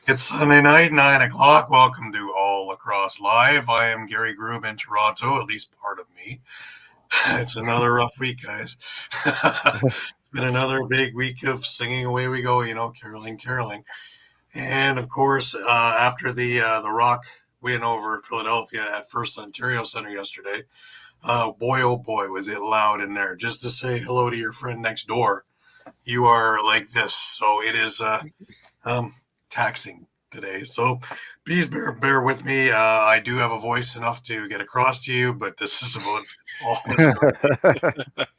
It's Sunday night, 9 o'clock. Welcome to All Lacrosse Live. I am Gary Groob in Toronto, at least part of me. It's another rough week, guys. It's been another big week of singing Away We Go, caroling. And, of course, after the Rock win over Philadelphia at First Ontario Center yesterday, boy, oh boy, was it loud in there. Just to say hello to your friend next door, you are like this. So it is taxing today. So please bear with me. I do have a voice enough to get across to you, but this is about all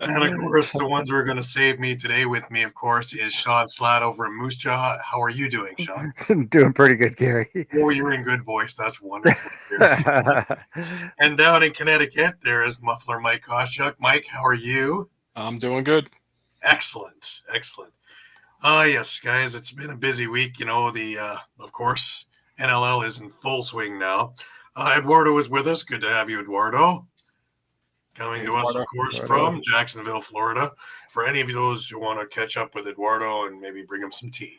And of course, the ones who are going to save me today with me, of course, is Shawn Slaght over in Moose Jaw. How are you doing, Shawn? Doing pretty good, Gary. Oh, you're in good voice. That's wonderful. And down in Connecticut, there is Muffler Mike Kostiuk. Mike, how are you? I'm doing good. Excellent. Yes, guys, it's been a busy week. Of course, NLL is in full swing now. Eduardo is with us. Good to have you, Eduardo. Coming to us, of course, from Jacksonville, Florida. For any of those who want to catch up with Eduardo and maybe bring him some tea.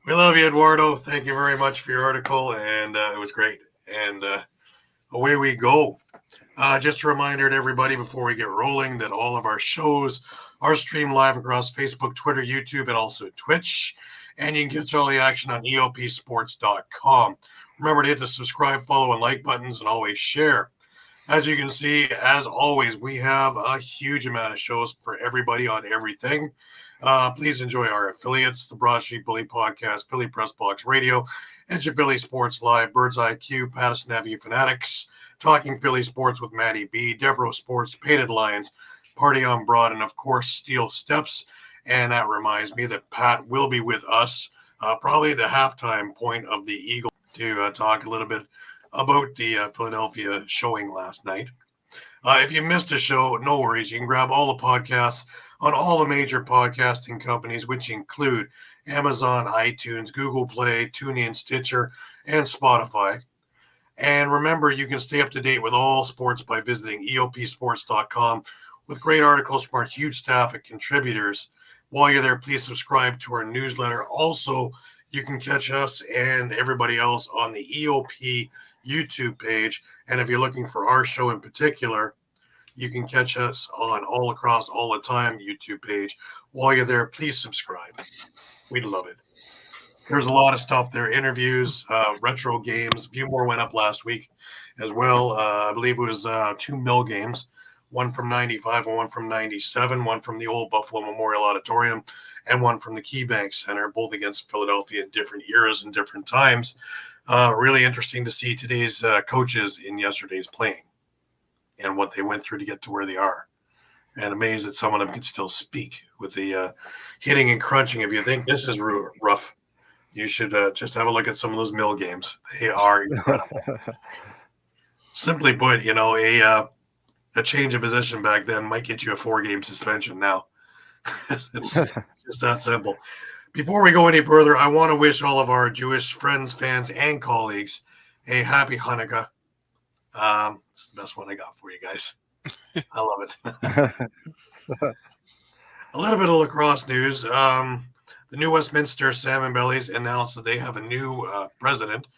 We love you, Eduardo. Thank you very much for your article, and it was great. And away we go. Just a reminder to everybody before we get rolling that all of our shows are streamed live across Facebook, Twitter, YouTube, and also Twitch. And you can catch all the action on EOPsports.com. Remember to hit the subscribe, follow, and like buttons, and always share. As you can see, as always, we have a huge amount of shows for everybody on everything. Please enjoy our affiliates, the Broad Street Bully Podcast, Philly Press Box Radio, Edge of Philly Sports Live, Bird's Eye Q, Patterson Avenue Fanatics, Talking Philly Sports with Matty B, Devereaux Sports, Painted Lions, Party on Broad, and of course, Steel Steps. And that reminds me that Pat will be with us probably at the halftime point of the Eagle to talk a little bit about the Philadelphia showing last night. If you missed a show, no worries. You can grab all the podcasts on all the major podcasting companies, which include Amazon, iTunes, Google Play, TuneIn, Stitcher, and Spotify. And remember, you can stay up to date with all sports by visiting EOPsports.com with great articles from our huge staff of contributors. While you're there, please subscribe to our newsletter. Also, you can catch us and everybody else on the EOP YouTube page. And if you're looking for our show in particular, you can catch us on All Across All the Time YouTube page. While you're there, please subscribe. We'd love it. There's a lot of stuff there, interviews, retro games. A few more went up last week as well. I believe it was 2 mill games, one from 95 and one from 97, one from the old Buffalo Memorial Auditorium, and one from the KeyBank Center, both against Philadelphia in different eras and different times. Really interesting to see today's coaches in yesterday's playing and what they went through to get to where they are. And amazed that some of them can still speak with the hitting and crunching. If you think this is rough, you should just have a look at some of those mill games. They are incredible. Simply put, a change of position back then might get you a 4-game suspension now. It's just that simple. Before we go any further, I want to wish all of our Jewish friends, fans, and colleagues a happy Hanukkah. It's the best one I got for you guys. I love it. A little bit of lacrosse news. The new Westminster Salmon Bellies announced that they have a new president.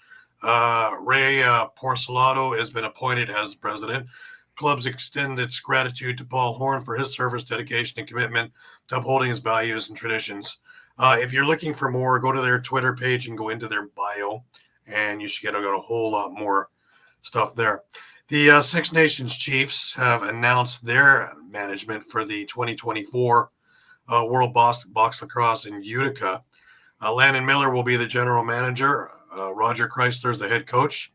Ray Porcelato has been appointed as president. Clubs extend its gratitude to Paul Horn for his service, dedication, and commitment to upholding his values and traditions. If you're looking for more, go to their Twitter page and go into their bio, and you should get a whole lot more stuff there. The Six Nations Chiefs have announced their management for the 2024 World Box Lacrosse in Utica. Landon Miller will be the general manager. Roger Chrysler is the head coach.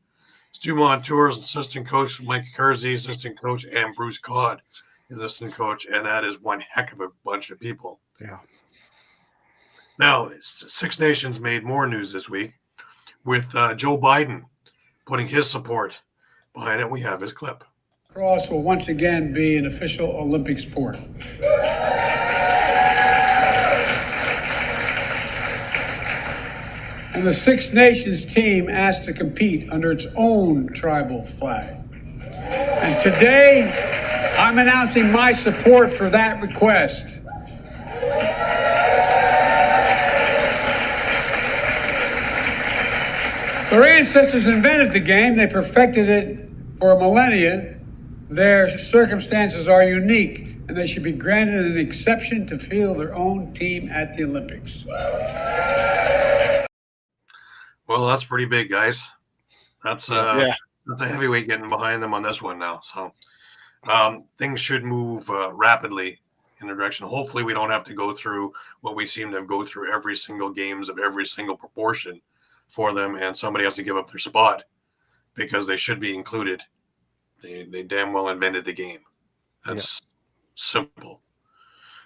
Stu Montour's assistant coach, Mike Kersey, assistant coach, and Bruce Codd, assistant coach, and that is one heck of a bunch of people. Yeah. Now, Six Nations made more news this week with Joe Biden putting his support behind it. We have his clip. Lacrosse will once again be an official Olympic sport. And the Six Nations team asked to compete under its own tribal flag. And today, I'm announcing my support for that request. Their ancestors invented the game. They perfected it for a millennia. Their circumstances are unique, and they should be granted an exception to field their own team at the Olympics. Well, that's pretty big, guys. That's that's a heavyweight getting behind them on this one now. So things should move rapidly in a direction. Hopefully, we don't have to go through what we seem to go through every single games of every single proportion for them, and somebody has to give up their spot because they should be included. They damn well invented the game. That's simple.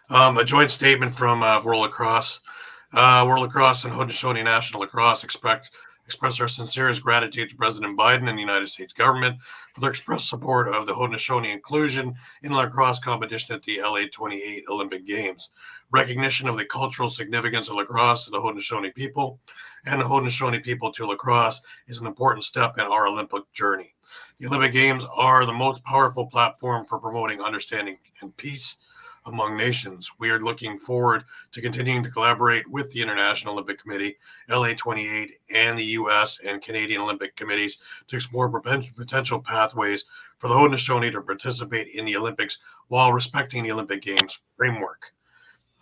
A joint statement from World Lacrosse. World Lacrosse and Haudenosaunee National Lacrosse express our sincerest gratitude to President Biden and the United States government for their express support of the Haudenosaunee inclusion in lacrosse competition at the LA 28 Olympic Games. Recognition of the cultural significance of lacrosse to the Haudenosaunee people and the Haudenosaunee people to lacrosse is an important step in our Olympic journey. The Olympic Games are the most powerful platform for promoting understanding and peace among nations. We are looking forward to continuing to collaborate with the International Olympic Committee, LA 28, and the U.S. and Canadian Olympic Committees to explore potential pathways for the Haudenosaunee to participate in the Olympics while respecting the Olympic Games framework.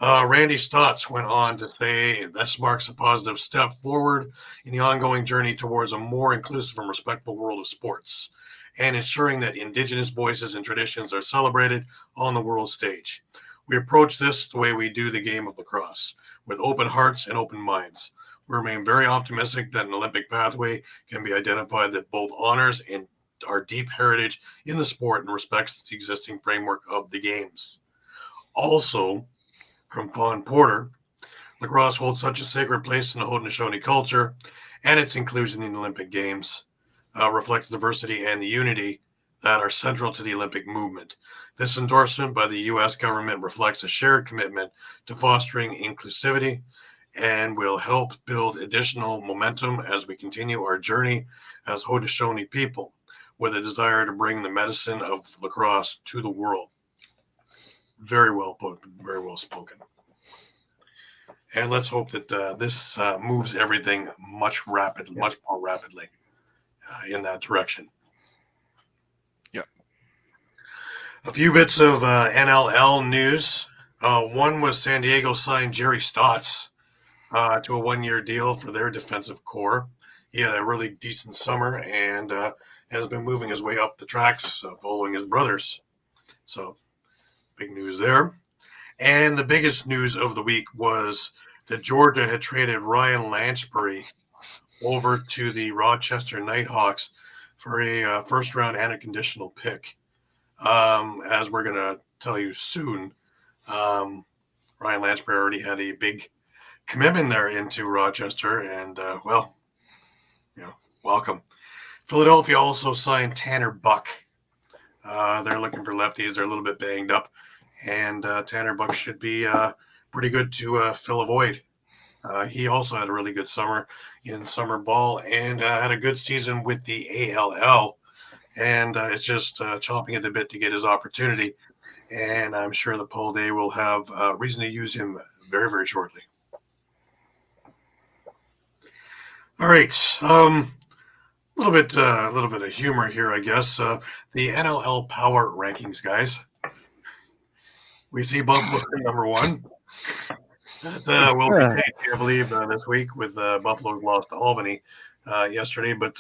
Randy Stotts went on to say this marks a positive step forward in the ongoing journey towards a more inclusive and respectful world of sports and ensuring that Indigenous voices and traditions are celebrated on the world stage. We approach this the way we do the game of lacrosse, with open hearts and open minds. We remain very optimistic that an Olympic pathway can be identified that both honors and our deep heritage in the sport and respects the existing framework of the games. Also, from Fawn Porter, lacrosse holds such a sacred place in the Haudenosaunee culture, and its inclusion in the Olympic Games reflects the diversity and the unity that are central to the Olympic movement. This endorsement by the U.S. government reflects a shared commitment to fostering inclusivity and will help build additional momentum as we continue our journey as Haudenosaunee people with a desire to bring the medicine of lacrosse to the world. Very well put, very well spoken. And let's hope that this moves everything much more rapidly in that direction. Yep. A few bits of NLL news. One was San Diego signed Jerry Stotts to a one-year deal for their defensive core. He had a really decent summer and has been moving his way up the tracks following his brothers. So, big news there. And the biggest news of the week was that Georgia had traded Ryan Lansbury over to the Rochester Nighthawks for a first-round and a conditional pick. As we're going to tell you soon, Ryan Lansbury already had a big commitment there into Rochester, and, welcome. Philadelphia also signed Tanner Buck. They're looking for lefties. They're a little bit banged up, and Tanner Buck should be pretty good to fill a void. He also had a really good summer in summer ball and had a good season with the ALL. And it's just chomping at the bit to get his opportunity. And I'm sure the Paul Day will have reason to use him very, very shortly. All right. A little bit of humor here, I guess. The NLL Power Rankings, guys. We see Buffalo number one. That will be changed, I believe, this week with Buffalo lost to Albany yesterday. But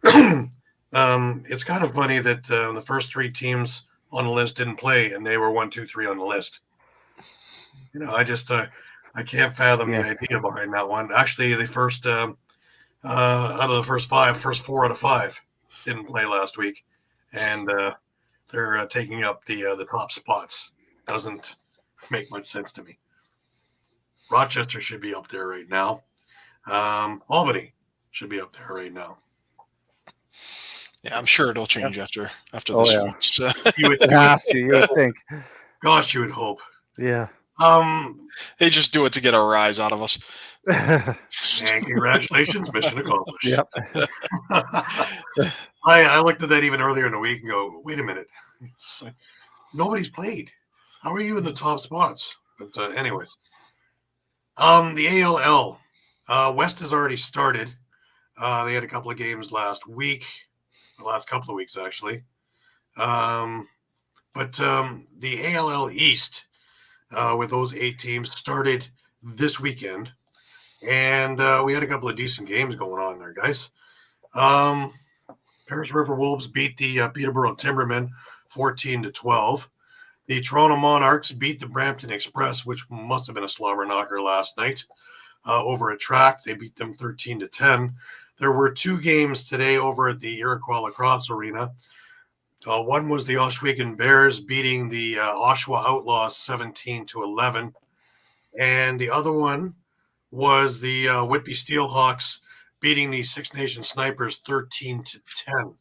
it's kind of funny that the first three teams on the list didn't play, and they were 1, 2, 3 on the list. I just I can't fathom the idea behind that one. Actually, the first out of the first four out of five didn't play last week, and they're taking up the top spots. Doesn't make much sense to me. Rochester should be up there right now. Albany should be up there right now. Yeah, I'm sure it'll change after this week. So. You would think. Gosh, you would hope. Yeah. They just do it to get a rise out of us. And congratulations, mission accomplished. Yep. I looked at that even earlier in the week and go, wait a minute. Nobody's played. How are you in the top spots? But anyway. The ALL. West has already started. They had a couple of games last week, the last couple of weeks actually. But the ALL East, with those 8 teams, started this weekend, and we had a couple of decent games going on there, guys. Paris River Wolves beat the Peterborough Timbermen 14-12. The Toronto Monarchs beat the Brampton Express, which must have been a slobber knocker last night, over a track. They beat them 13-10. There were 2 games today over at the Iroquois Lacrosse Arena. One was the Ohsweken Bears beating the Oshawa Outlaws 17-11. And the other one was the Whitby Steelhawks beating the Six Nations Snipers 13-10.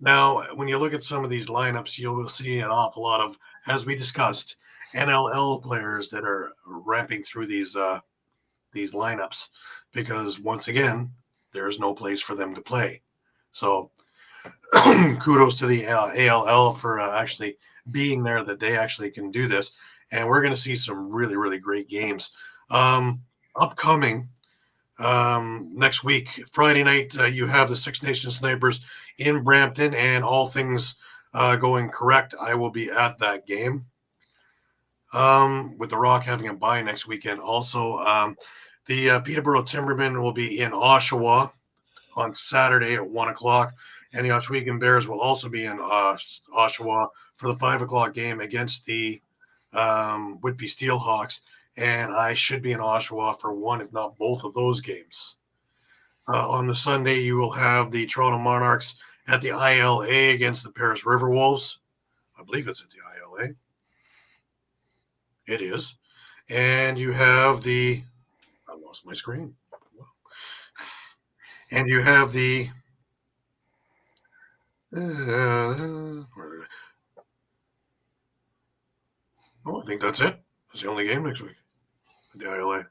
Now, when you look at some of these lineups, you will see an awful lot of, as we discussed, NLL players that are ramping through these lineups because, once again, there's no place for them to play. So kudos to the ALL for actually being there, that they actually can do this. And we're going to see some really, really great games. Upcoming next week, Friday night, you have the Six Nations Snipers in Brampton, and all things going correct, I will be at that game. With the Rock having a bye next weekend. Also, the Peterborough Timbermen will be in Oshawa on Saturday at 1 o'clock, and the Ohsweken Bears will also be in Oshawa for the 5 o'clock game against the Whitby Steelhawks, and I should be in Oshawa for one, if not both of those games. On the Sunday, you will have the Toronto Monarchs at the ILA against the Paris River Wolves. I believe it's at the ILA. It is. And you have I lost my screen. And you have the I think that's it. That's the only game next week at the ILA.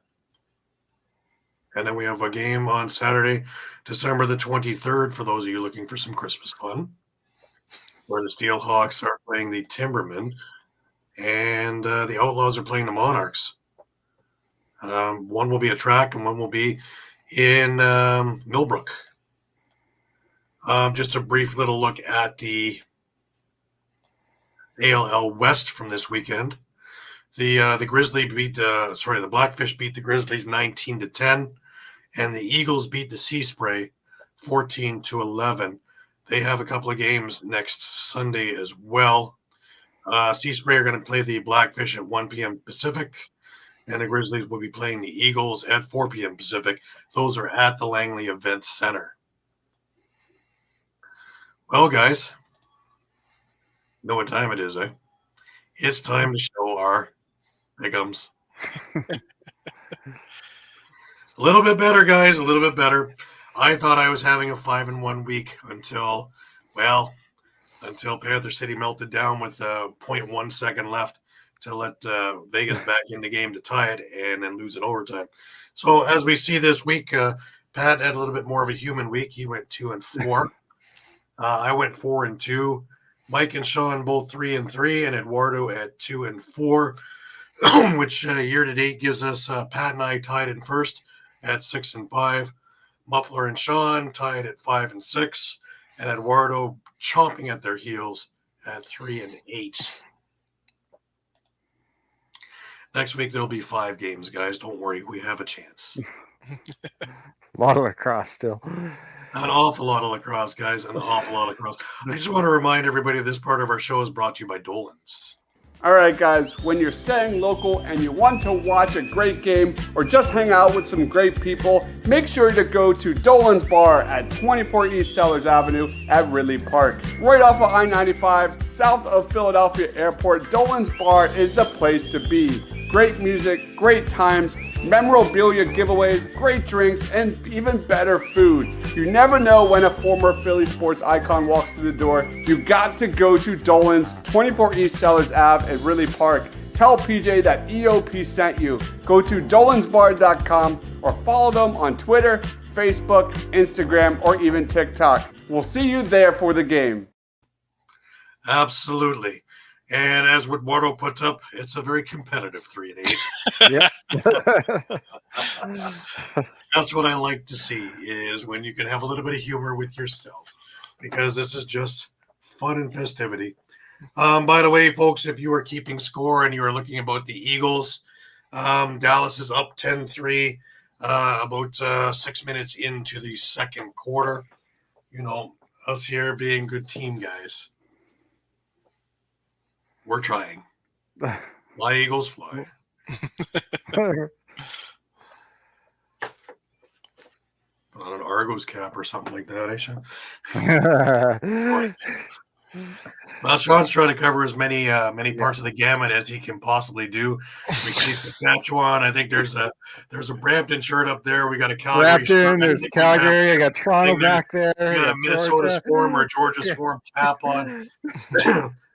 And then we have a game on Saturday, December the 23rd, for those of you looking for some Christmas fun, where the Steelhawks are playing the Timbermen, and the Outlaws are playing the Monarchs. One will be a track, and one will be in Millbrook. Just a brief little look at the ALL West from this weekend. The Blackfish beat the Grizzlies 19-10, and the Eagles beat the Sea Spray 14-11. They have a couple of games next Sunday as well. Sea Spray are going to play the Blackfish at 1 p.m. Pacific, and the Grizzlies will be playing the Eagles at 4 p.m. Pacific. Those are at the Langley Event Center. Well, guys, you know what time it is, eh? It's time to show our pick'ems. A little bit better, guys, a little bit better. I thought I was having a 5-1 week until Panther City melted down with 0.1 second left to let Vegas back in the game to tie it and then lose in overtime. So as we see this week, Pat had a little bit more of a human week. He went 2-4. I went 4-2. Mike and Shawn both 3-3, and Eduardo at 2-4, which year to date gives us Pat and I tied in first at 6-5. Muffler and Shawn tied at 5-6, and Eduardo chomping at their heels at 3-8. Next week there'll be 5 games, guys. Don't worry, we have a chance. A lot of lacrosse still. An awful lot of lacrosse, guys. An awful lot of lacrosse. I just want to remind everybody this part of our show is brought to you by Dolan's. All right, guys, when you're staying local and you want to watch a great game or just hang out with some great people, make sure to go to Dolan's Bar at 24 East Sellers Avenue at Ridley Park. Right off of I-95, south of Philadelphia Airport, Dolan's Bar is the place to be. Great music, great times, memorabilia giveaways, great drinks, and even better food. You never know when a former Philly sports icon walks through the door. You got to go to Dolan's, 24 East Sellers Ave at Ridley Park. Tell PJ that EOP sent you. Go to dolansbar.com or follow them on Twitter, Facebook, Instagram, or even TikTok. We'll see you there for the game. Absolutely. And as Eduardo puts up, it's a very competitive 3-8. Yep. That's what I like to see, is when you can have a little bit of humor with yourself, because this is just fun and festivity. By the way, folks, if you are keeping score and you are looking about the Eagles, Dallas is up 10-3 about 6 minutes into the second quarter. You know, us here being good team guys, we're trying. Fly, Eagles, fly. Put on an Argos cap or something like that, Aisha. Well, Sean's trying to cover as many parts of the gamut as he can possibly do. We see Saskatchewan. I think there's a Brampton shirt up there. We got a Calgary shirt. Brampton, there's Calgary. I got Toronto back there. We got a Minnesota Georgia. Swarm or Georgia Swarm cap on.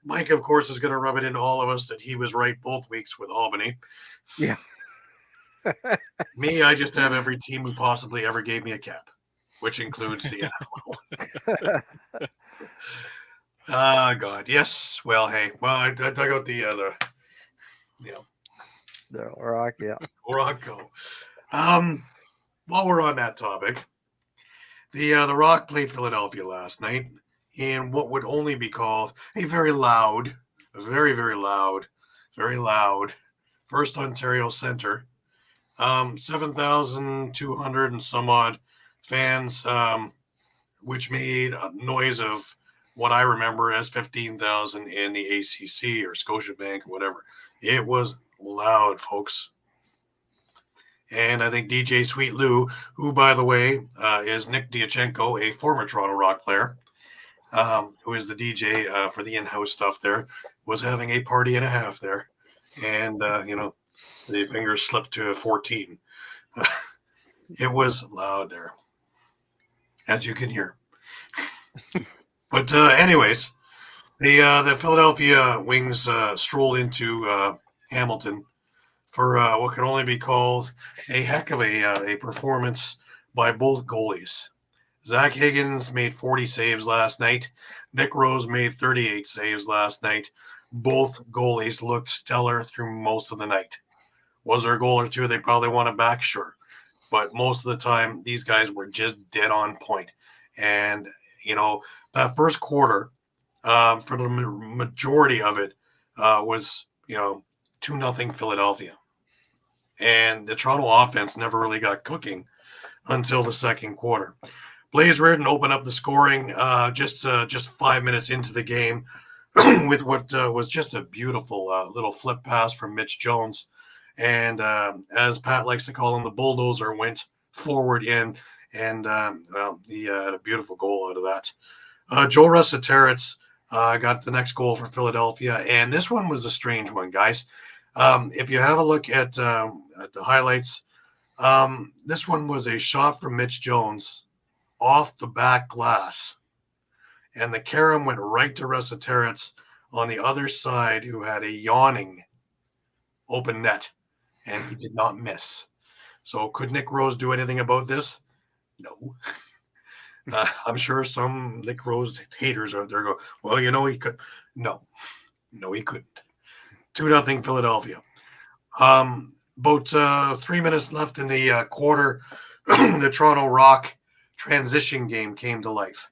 Mike, of course, is going to rub it into all of us that he was right both weeks with Albany. Yeah. Me, I just have every team who possibly ever gave me a cap, which includes the NFL. God, yes. Well, hey, I dug out the other, the Rock, yeah. Rocco. While we're on that topic, the Rock played Philadelphia last night in what would only be called a very loud, very, very loud, very loud First Ontario Center. 7,200 and some odd fans, which made a noise of what I remember as 15,000 in the ACC or Scotiabank or whatever. It was loud, folks. And I think DJ Sweet Lou, who, by the way, is Nick Diachenko, a former Toronto Rock player, who is the DJ for the in-house stuff there, was having a party and a half there. And, the fingers slipped to 14. It was loud there, as you can hear. But anyways, the Philadelphia Wings strolled into Hamilton for what can only be called a heck of a performance by both goalies. Zach Higgins made 40 saves last night. Nick Rose made 38 saves last night. Both goalies looked stellar through most of the night. Was there a goal or two they probably wanted back? Sure. But most of the time, these guys were just dead on point. And, that first quarter, for the majority of it, was, 2-0 Philadelphia. And the Toronto offense never really got cooking until the second quarter. Blaze Riordan opened up the scoring just 5 minutes into the game with what was just a beautiful little flip pass from Mitch Jones. And as Pat likes to call him, the bulldozer went forward in, and he had a beautiful goal out of that. Joe Resetarits got the next goal for Philadelphia, and this one was a strange one, guys. If you have a look at the highlights, this one was a shot from Mitch Jones off the back glass, and the carom went right to Resetarits on the other side, who had a yawning open net, and he did not miss. So could Nick Rose do anything about this? No. I'm sure some Nick Rose haters out there go, well, he could. No, he couldn't. 2-0 Philadelphia. About 3 minutes left in the quarter, the Toronto Rock transition game came to life.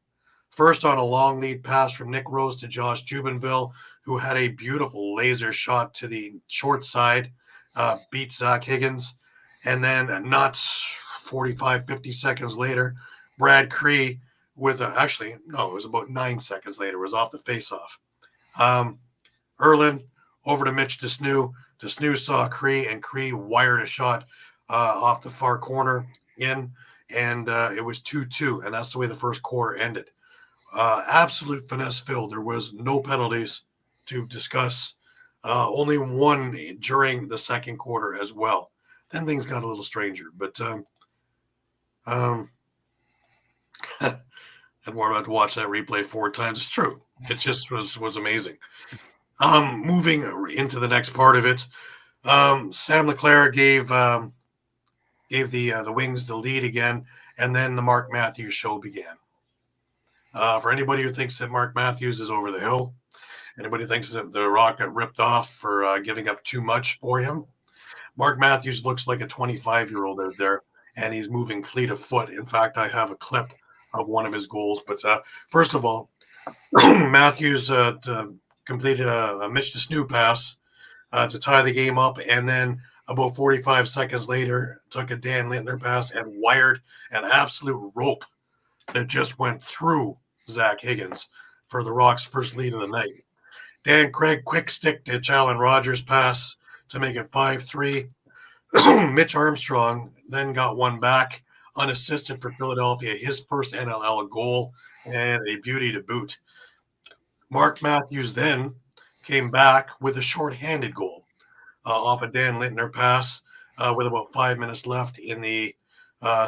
First on a long lead pass from Nick Rose to Josh Jubenville, who had a beautiful laser shot to the short side, beat Zach Higgins. And then not 45, 50 seconds later, Brad Cree with it was about 9 seconds later, was off the faceoff. Erlin over to Mitch Desnew. Desnew saw Cree, and Cree wired a shot off the far corner in, and it was 2-2, and that's the way the first quarter ended. Absolute finesse filled. There was no penalties to discuss. Only one during the second quarter as well. Then things got a little stranger, but Eduardo had to watch that replay 4 times. It's true. It just was amazing. Moving into the next part of it, Sam Leclerc gave the Wings the lead again, and then the Mark Matthews show began. For anybody who thinks that Mark Matthews is over the hill Anybody thinks that the Rock got ripped off for giving up too much for him? Mark Matthews looks like a 25-year-old out there, and he's moving fleet of foot. In fact, I have a clip of one of his goals. But first of all, Matthews completed a Mitch the Snoo pass to tie the game up, and then about 45 seconds later, took a Dan Lintner pass and wired an absolute rope that just went through Zach Higgins for the Rock's first lead of the night. Dan Craig quick stick to Challen Rogers pass to make it 5-3. Mitch Armstrong then got one back unassisted for Philadelphia, his first NLL goal, and a beauty to boot. Mark Matthews then came back with a shorthanded goal off a Dan Lintner pass with about 5 minutes left in the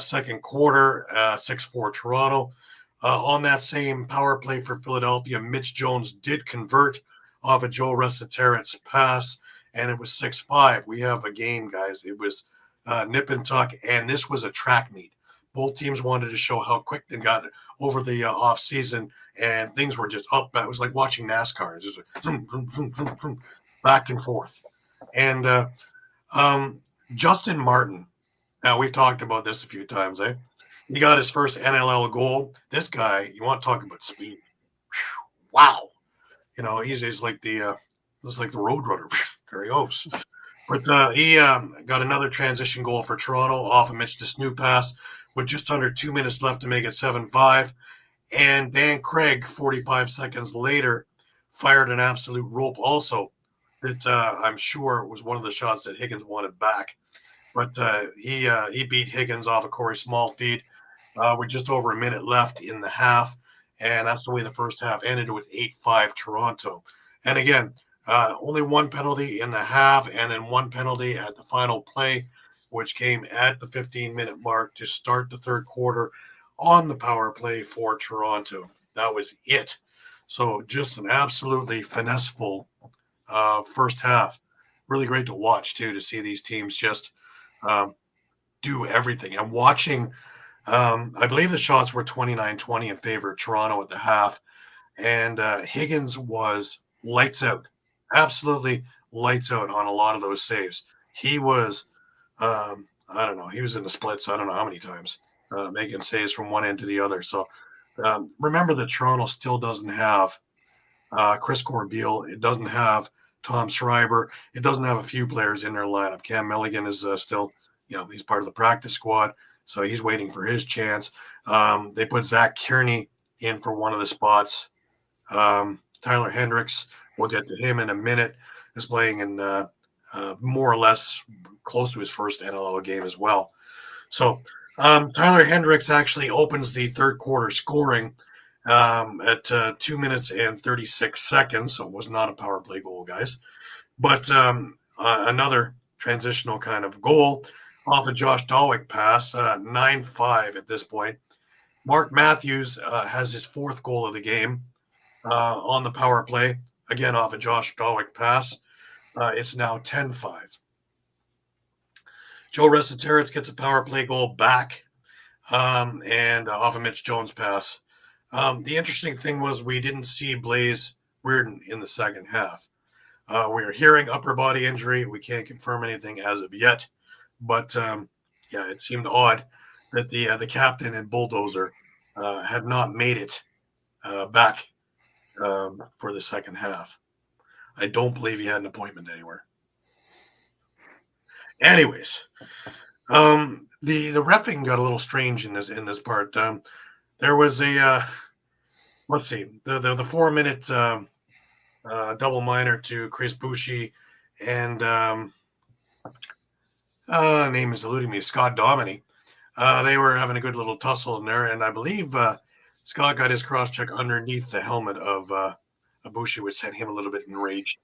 second quarter, 6-4 Toronto. On that same power play for Philadelphia, Mitch Jones did convert off a Joe Resetarits pass, and it was 6-5. We have a game, guys. It was nip and tuck, and this was a track meet. Both teams wanted to show how quick they got over the off season, and things were just up. It was like watching NASCAR. It was just vroom, vroom, vroom, vroom, vroom, back and forth. And Justin Martin, now we've talked about this a few times, eh? He got his first NLL goal. This guy, you want to talk about speed? Wow, you know he's like the Roadrunner. There he goes. But he got another transition goal for Toronto off a Mitch the Snoo pass with just under 2 minutes left to make it 7-5. And Dan Craig, 45 seconds later, fired an absolute rope also that I'm sure was one of the shots that Higgins wanted back. But he beat Higgins off a Corey Small feed with just over a minute left in the half. And that's the way the first half ended with 8-5 Toronto. And again, only one penalty in the half and then one penalty at the final play, which came at the 15-minute mark to start the third quarter on the power play for Toronto. That was it. So just an absolutely finesseful first half. Really great to watch, too, to see these teams just do everything. And watching, I believe the shots were 29-20 in favor of Toronto at the half. And Higgins was lights out. Absolutely lights out on a lot of those saves. He was, I don't know, he was in the splits, I don't know how many times, making saves from one end to the other. So remember that Toronto still doesn't have Chris Corbeil. It doesn't have Tom Schreiber. It doesn't have a few players in their lineup. Cam Milligan is still, he's part of the practice squad, so he's waiting for his chance. They put Zach Kearney in for one of the spots. Tyler Hendricks, we'll get to him in a minute, is playing in more or less close to his first NLL game as well. So Tyler Hendricks actually opens the third quarter scoring at 2 minutes and 36 seconds. So it was not a power play goal, guys. But another transitional kind of goal off a Josh Dawick pass, 9-5 at this point. Mark Matthews has his fourth goal of the game on the power play, again off a Josh Dawick pass. It's now 10-5. Joe Resetarits gets a power play goal back and off a Mitch Jones pass. The interesting thing was we didn't see Blaze Reardon in the second half. We are hearing upper body injury. We can't confirm anything as of yet. But, it seemed odd that the captain and bulldozer had not made it back for the second half. I don't believe he had an appointment anywhere. Anyways, the reffing got a little strange in this part. There was a let's see, the 4-minute double minor to Chris Boucher and name is eluding me, Scott Dominy. They were having a good little tussle in there, and I believe Scott got his cross check underneath the helmet of Boucher, which sent him a little bit enraged.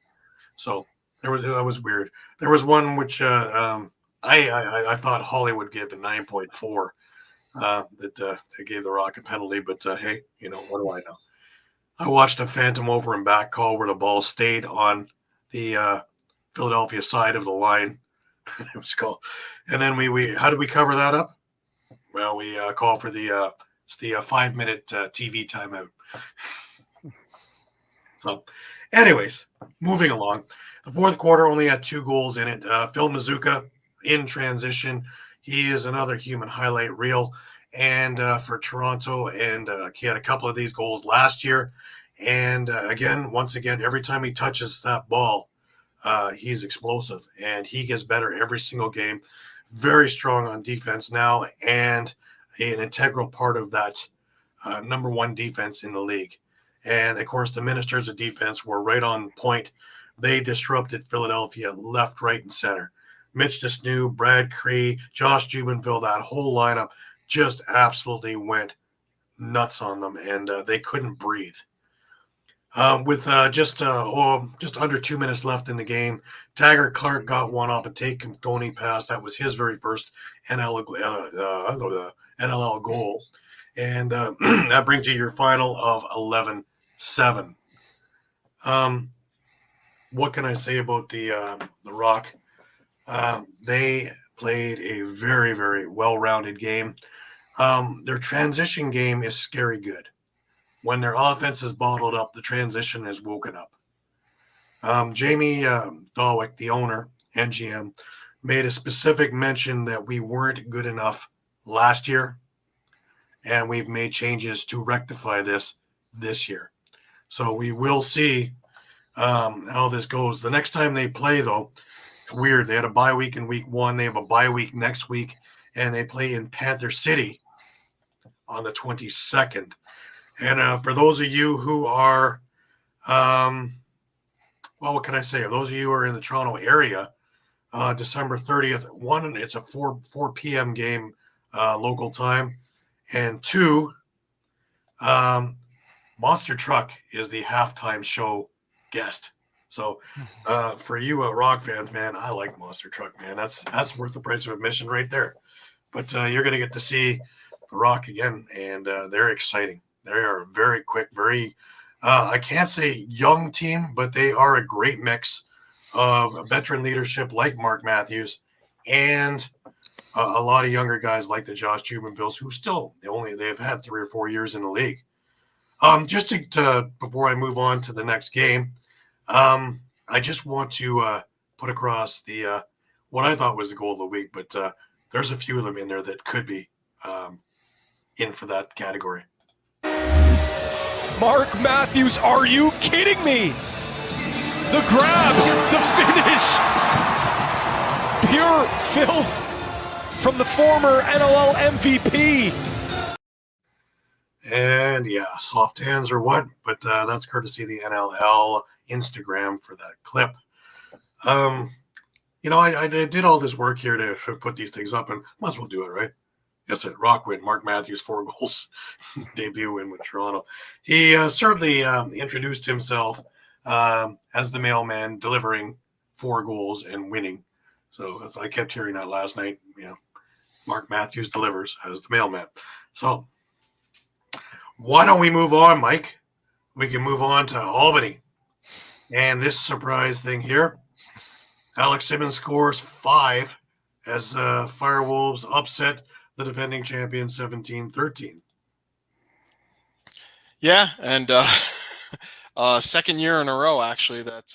So that was weird. There was one which I thought Hollywood gave a 9.4 that they gave the Rock a penalty, but hey, what do I know? I watched a phantom over and back call where the ball stayed on the Philadelphia side of the line. It was called, and then we how did we cover that up? Well, we call for the 5-minute TV timeout. So, Anyways, moving along. The fourth quarter only had 2 goals in it. Phil Mazuka in transition. He is another human highlight reel. And for Toronto, and he had a couple of these goals last year. And once again, every time he touches that ball, he's explosive, and he gets better every single game. Very strong on defense now, and an integral part of that number 1 defense in the league. And of course, the Ministers of defense were right on point. They disrupted Philadelphia left, right, and center. Mitch Desnew, Brad Cree, Josh Jubenville, that whole lineup just absolutely went nuts on them, and they couldn't breathe. With just under 2 minutes left in the game, Taggart Clark got one off a Tate Camponi pass. That was his very first NLL goal. And that brings you your final of 11-7. What can I say about the Rock? They played a very, very well-rounded game. Their transition game is scary good. When their offense is bottled up, the transition is woken up. Jamie Dawick, the owner and GM, made a specific mention that we weren't good enough last year, and we've made changes to rectify this year. So we will see how this goes. The next time they play, though, weird. They had a bye week in week 1. They have a bye week next week, and they play in Panther City on the 22nd. And for those of you who are, what can I say? For those of you who are in the Toronto area, December 30th, it's a 4 p.m. game local time. And 2, Monster Truck is the halftime show guest. So for you Rock fans, man, I like Monster Truck, man. That's worth the price of admission right there. But you're going to get to see Rock again, and they're exciting. They are very quick, very, I can't say young team, but they are a great mix of veteran leadership like Mark Matthews and a lot of younger guys like the Josh Jubenvilles, who still, they've had 3 or 4 years in the league. Just to before I move on to the next game, I just want to put across the what I thought was the goal of the week, but there's a few of them in there that could be in for that category. Mark Matthews, are you kidding me? The grab, the finish, pure filth from the former NLL MVP. And yeah, soft hands or what, but that's courtesy of the NLL Instagram for that clip. I did all this work here to put these things up, and might as well do it, right? Yes, it Rock win. Mark Matthews 4 goals debut win with Toronto. He certainly introduced himself as the mailman, delivering 4 goals and winning. So as I kept hearing that last night. Mark Matthews delivers as the mailman. So why don't we move on, Mike? We can move on to Albany. And this surprise thing here, Alex Simmons scores 5 as Firewolves upset the defending champion 17-13. Yeah, and second year in a row, actually, that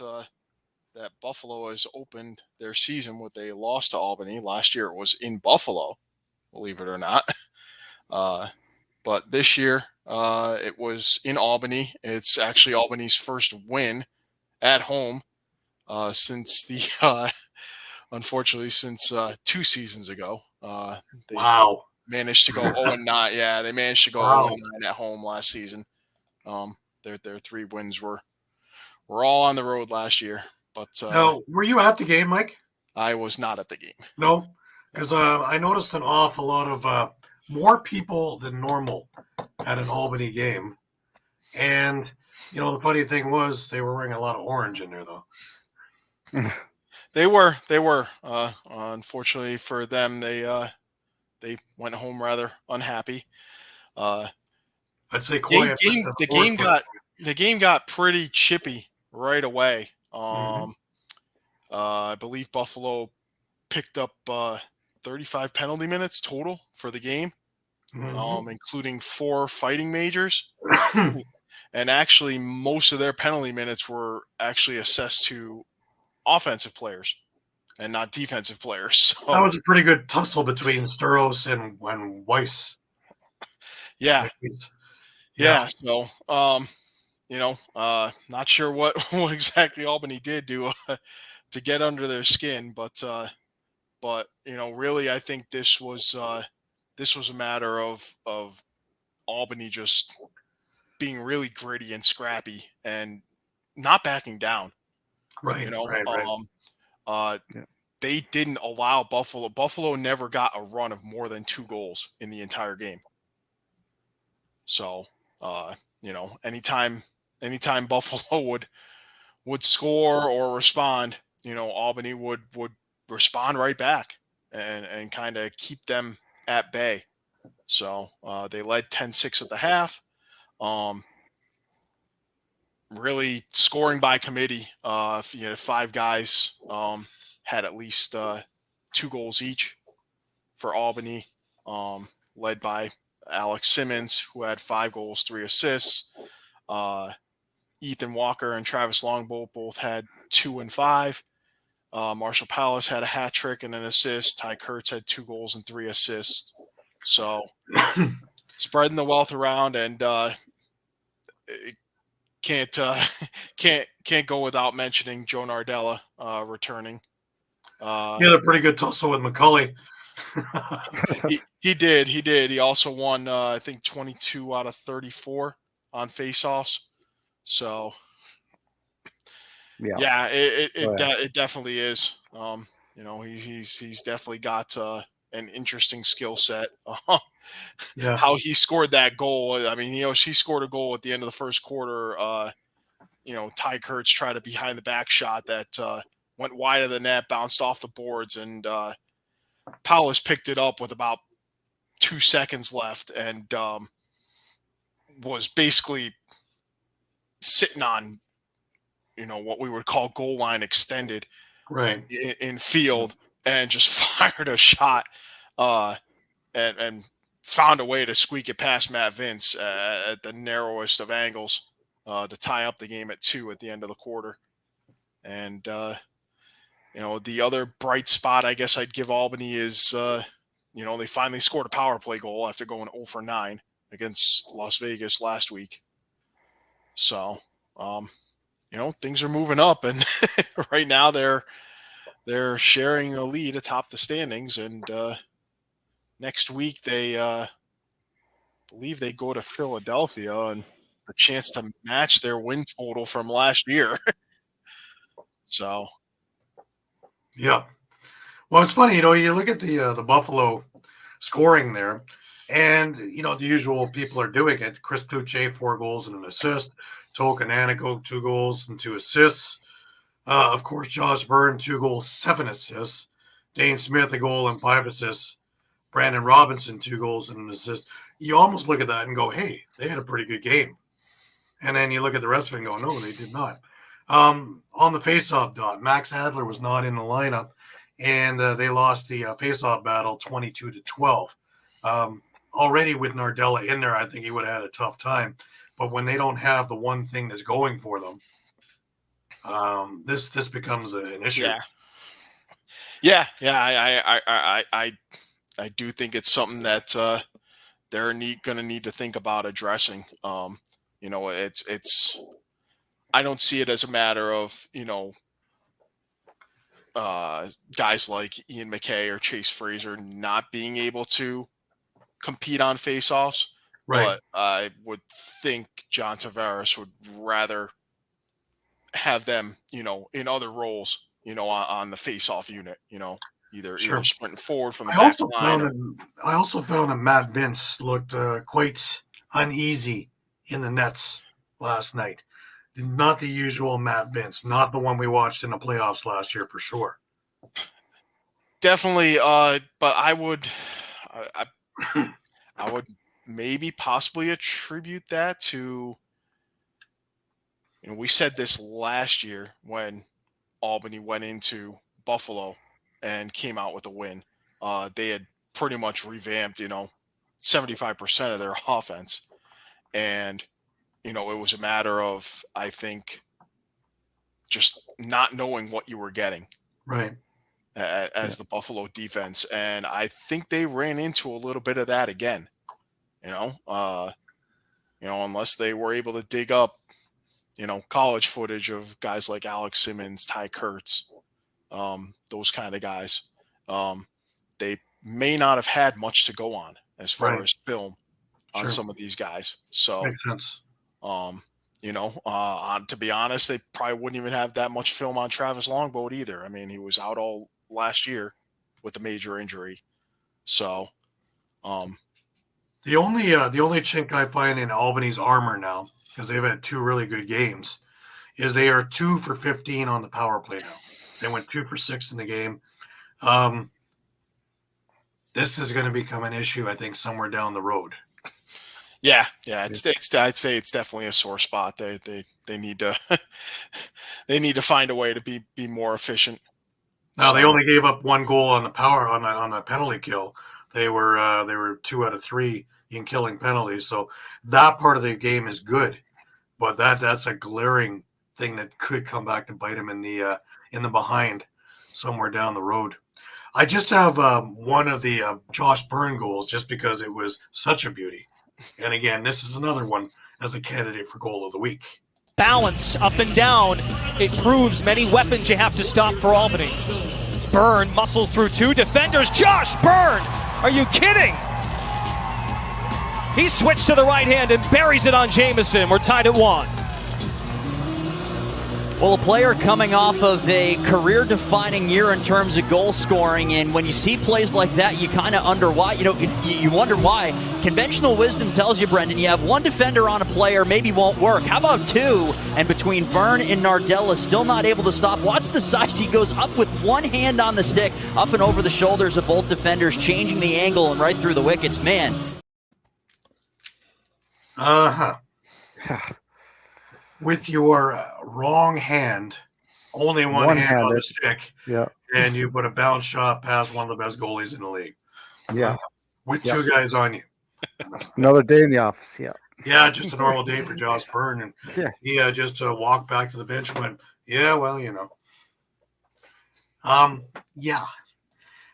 Buffalo has opened their season with a loss to Albany. Last year it was in Buffalo, believe it or not. But this year it was in Albany. It's actually Albany's first win at home since unfortunately, since 2 seasons ago. They managed to go 0-9. Yeah, they managed to go 0-9 at home last season. Their 3 wins were all on the road last year. But now, were you at the game, Mike? I was not at the game. No, because I noticed an awful lot of more people than normal at an Albany game. And, the funny thing was they were wearing a lot of orange in there, though. They were. Unfortunately for them, they went home rather unhappy. I'd say quiet. The game got pretty chippy right away. I believe Buffalo picked up 35 penalty minutes total for the game, including 4 fighting majors. and actually most of their penalty minutes were actually assessed to offensive players and not defensive players. That So was a pretty good tussle between Sturos and Weiss. yeah, Yeah. So not sure what, what exactly Albany did to get under their skin, but really, I think this was a matter of Albany just being really gritty and scrappy and not backing down. Right. You know, Right. Yeah. they didn't allow Buffalo. Buffalo never got a run of more than 2 goals in the entire game. So, anytime Buffalo would score or respond, Albany would respond right back and kind of keep them at bay. So they led 10-6 at the half. Really scoring by committee. 5 guys had at least 2 goals each for Albany, led by Alex Simmons, who had 5 goals, 3 assists. Ethan Walker and Travis Longboat both had 2 and 5. Marshall Palace had a hat trick and an assist. Ty Kurtz had 2 goals and 3 assists. So spreading the wealth around, and it can't go without mentioning Joe Nardella returning. He had a pretty good tussle with McCulley. He did. He also won, I think, 22 out of 34 on faceoffs. So, yeah, it definitely is. He's definitely got an interesting skill set. Yeah. How he scored that goal. I mean, she scored a goal at the end of the first quarter. Ty Kurtz tried a behind the back shot that went wide of the net, bounced off the boards, and Powers picked it up with about 2 seconds left and was basically sitting on, what we would call goal line extended, right, in field, and just fired a shot and found a way to squeak it past Matt Vince at the narrowest of angles to tie up the game at 2 at the end of the quarter. And, the other bright spot I guess I'd give Albany is, they finally scored a power play goal after going 0 for 9 against Las Vegas last week. So, things are moving up, and right now they're sharing a lead atop the standings. And next week they believe they go to Philadelphia and the chance to match their win total from last year. So, yeah. Well, it's funny, you look at the Buffalo scoring there, and the usual people are doing it. Chris Pluche, 4 goals and an assist. Tolkien Anigo, 2 goals and 2 assists. Of course, Josh Byrne, 2 goals, 7 assists. Dane Smith, a goal and 5 assists. Brandon Robinson, 2 goals and an assist. You almost look at that and go, hey, they had a pretty good game. And then you look at the rest of it and go, no, they did not. On the faceoff dot, Max Adler was not in the lineup, and they lost the faceoff battle 22-12. Already with Nardella in there, I think he would have had a tough time. But when they don't have the one thing that's going for them, this becomes an issue. Yeah. I do think it's something that they're going to need to think about addressing. It's I don't see it as a matter of guys like Ian McKay or Chase Fraser not being able to compete on faceoffs. Right. But I would think John Tavares would rather have them, in other roles, on the face-off unit, either sprinting forward from the back line. I also found that Matt Vince looked quite uneasy in the nets last night. Not the usual Matt Vince, not the one we watched in the playoffs last year for sure. Definitely, but I would maybe possibly attribute that to, we said this last year when Albany went into Buffalo and came out with a win. They had pretty much revamped, 75% of their offense. And it was a matter of, I think, just not knowing what you were getting Right. as the Buffalo defense. And I think they ran into a little bit of that again, unless they were able to dig up, college footage of guys like Alex Simmons, Ty Kurtz, those kind of guys. They may not have had much to go on as far as film on some of these guys. So Makes sense. to be honest, they probably wouldn't even have that much film on Travis Longboat either. I mean, he was out all last year with a major injury. So, the only chink I find in Albany's armor now, because they've had 2 really good games, is they are 2 for 15 on the power play now. They went 2 for 6 in the game. This is going to become an issue, I think, somewhere down the road. Yeah. I'd say it's definitely a sore spot. They need to they need to find a way to be more efficient. Now they only gave up 1 goal on the power on the penalty kill. They were 2 out of 3 in killing penalties. So that part of the game is good, but that's a glaring thing that could come back to bite them in the behind somewhere down the road. I just have one of the Josh Byrne goals just because it was such a beauty. And again, this is another one as a candidate for goal of the week. Balance up and down. It proves many weapons you have to stop for Albany. It's Byrne, muscles through 2 defenders. Josh Byrne! Are you kidding? He switched to the right hand and buries it on Jamieson. We're tied at 1. Well, a player coming off of a career-defining year in terms of goal scoring, and when you see plays like that, you kind of wonder why. You wonder why. Conventional wisdom tells you, Brendan, you have 1 defender on a player, maybe won't work. How about 2? And between Byrne and Nardella, still not able to stop. Watch the size. He goes up with 1 hand on the stick, up and over the shoulders of both defenders, changing the angle and right through the wickets. Man. With your wrong hand, only one hand on the stick, and you put a bounce shot past one of the best goalies in the league. Yeah. With 2 guys on you. Another day in the office, Yeah, just a normal day for Josh Byrne. And he just walked back to the bench and went, yeah, well, Yeah.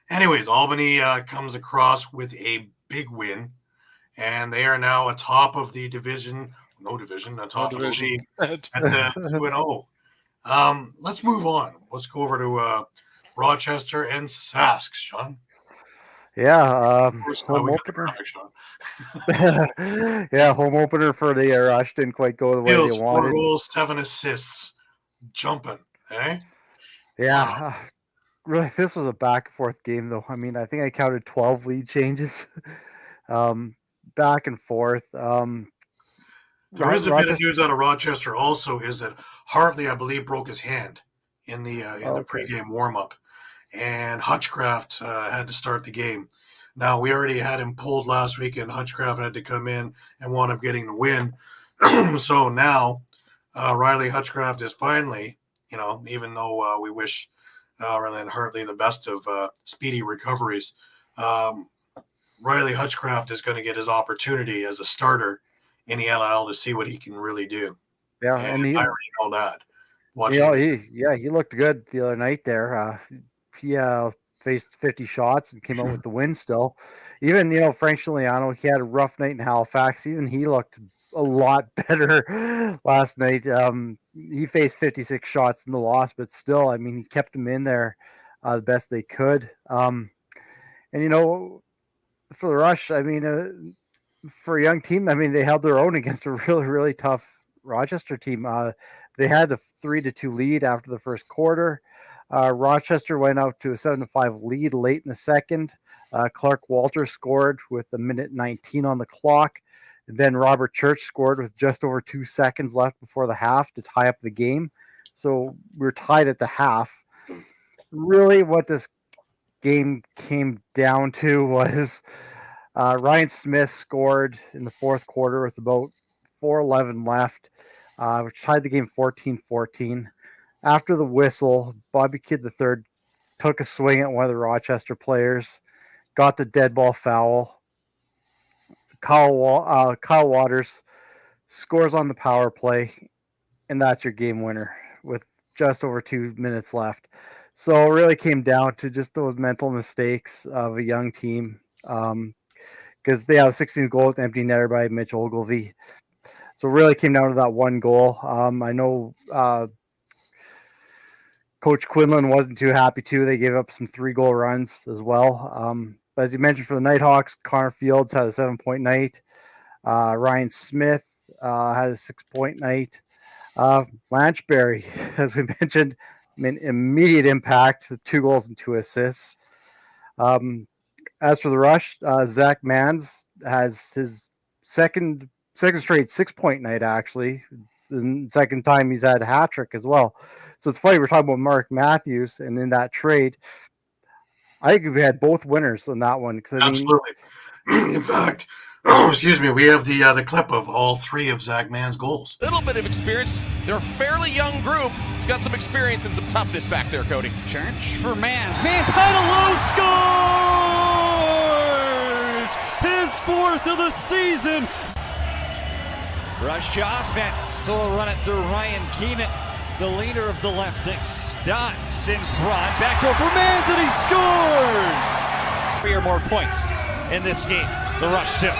Anyways, Albany comes across with a big win, and they are now atop of the division. Atop of the league at 2-0. Let's move on. Let's go over to Rochester and Sask, Shawn. Yeah, home opener. Home opener for the Rush didn't quite go the way they wanted. 4 goals, 7 assists, jumping. Eh? Yeah, really, this was a back and forth game, though. I mean, I think I counted 12 lead changes, back and forth. There is a bit of news out of Rochester also is that Hartley, I believe, broke his hand in the pregame warm-up, and Hutchcraft had to start the game. Now, we already had him pulled last week, and Hutchcraft had to come in and wound up getting the win. So now Riley Hutchcraft is finally, even though we wish Riley and Hartley the best of speedy recoveries, Riley Hutchcraft is going to get his opportunity as a starter in the NL to see what he can really do. Yeah, and I already know that. He looked good the other night there. He faced 50 shots and came out with the win still. Even, Frank Giuliano, he had a rough night in Halifax. Even he looked a lot better last night. He faced 56 shots in the loss, but still, I mean, he kept them in there the best they could. And, for the Rush, I mean, for a young team, I mean, they held their own against a really, really tough Rochester team. They had a 3-2 lead after the first quarter. Rochester went out to a 7-5 lead late in the second. Clark Walter scored with a minute 19 on the clock. And then Robert Church scored with just over 2 seconds left before the half to tie up the game. So we were tied at the half. Really, what this game came down to was Ryan Smith scored in the fourth quarter with about 4:11 left, which tied the game 14-14. After the whistle, Bobby Kidd III took a swing at one of the Rochester players, got the dead ball foul. Kyle Waters scores on the power play, and that's your game winner with just over 2 minutes left. So it really came down to just those mental mistakes of a young team. Because they have a 16th goal with empty netter by Mitch Ogilvie. So it really came down to that one goal. I know Coach Quinlan wasn't too happy too. They gave up some 3-goal runs as well. But as you mentioned for the Nighthawks, Connor Fields had a 7-point night. Ryan Smith had a 6-point night. Lanchberry, as we mentioned, immediate impact with 2 goals and 2 assists. As for the Rush, Zach Mans has his second straight 6-point night, actually. The second time he's had a hat trick as well. So it's funny, we're talking about Mark Matthews, and in that trade, I think we had both winners on that one. Absolutely. In fact, excuse me, we have the clip of all 3 of Zach Mann's goals. Little bit of experience. They're a fairly young group. He's got some experience and some toughness back there, Cody. Church for Mans. Mans high to low, scores! His 4th of the season. Rush offense. So we'll run it through Ryan Keenan, the leader of the Leftics. Stotts in front. Backdoor for Mans, and he scores! 3 or more points in this game. The Rush too.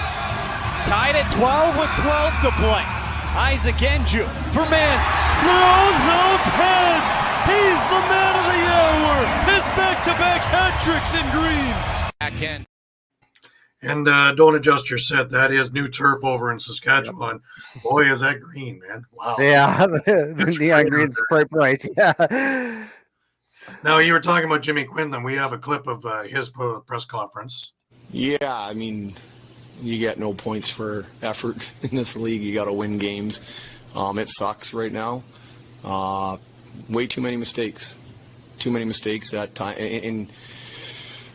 Tied at 12 with 12 to play. Isaac Enju for Mans. Throws those heads. He's the man of the hour. His back-to-back hat tricks in green. Backhand. And don't adjust your set. That is new turf over in Saskatchewan. Boy, is that green, man. Wow. Yeah, the neon green's quite bright. Yeah. Now, you were talking about Jimmy Quinlan. We have a clip of his press conference. Yeah, I mean, you get no points for effort in this league. You got to win games. It sucks right now. Way too many mistakes. Too many mistakes at time in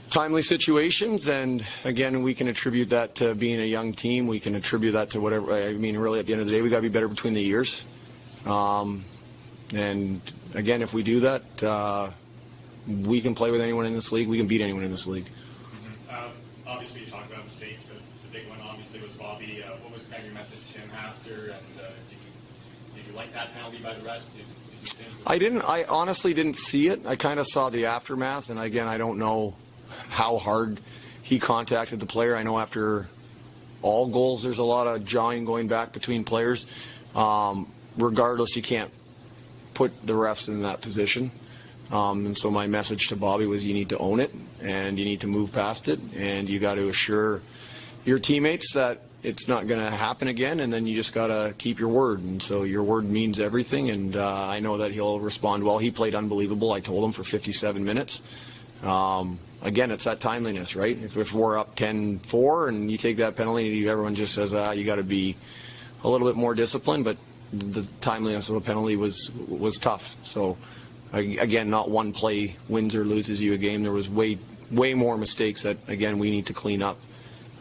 timely situations, and again, we can attribute that to being a young team. We can attribute that to whatever. I mean, really, at the end of the day, we got to be better between the years. And again, if we do that, we can play with anyone in this league. We can beat anyone in this league. Obviously, you talked about mistakes. The big one, obviously, was Bobby. What was kind of your message to him after? And did you like that penalty by the rest? I honestly didn't see it. I kind of saw the aftermath, and again, I don't know how hard he contacted the player. I know after all goals, there's a lot of jawing going back between players. Regardless, you can't put the refs in that position. And so my message to Bobby was you need to own it, and you need to move past it, and you got to assure your teammates that it's not going to happen again, and then you just got to keep your word. And so your word means everything, and I know that he'll respond well. He played unbelievable. I told him for 57 minutes. Again, it's that timeliness, right? If we're up 10-4 and you take that penalty, everyone just says, you got to be a little bit more disciplined, but the timeliness of the penalty was tough. So, again, not one play wins or loses you a game. There was way more mistakes that, again, we need to clean up.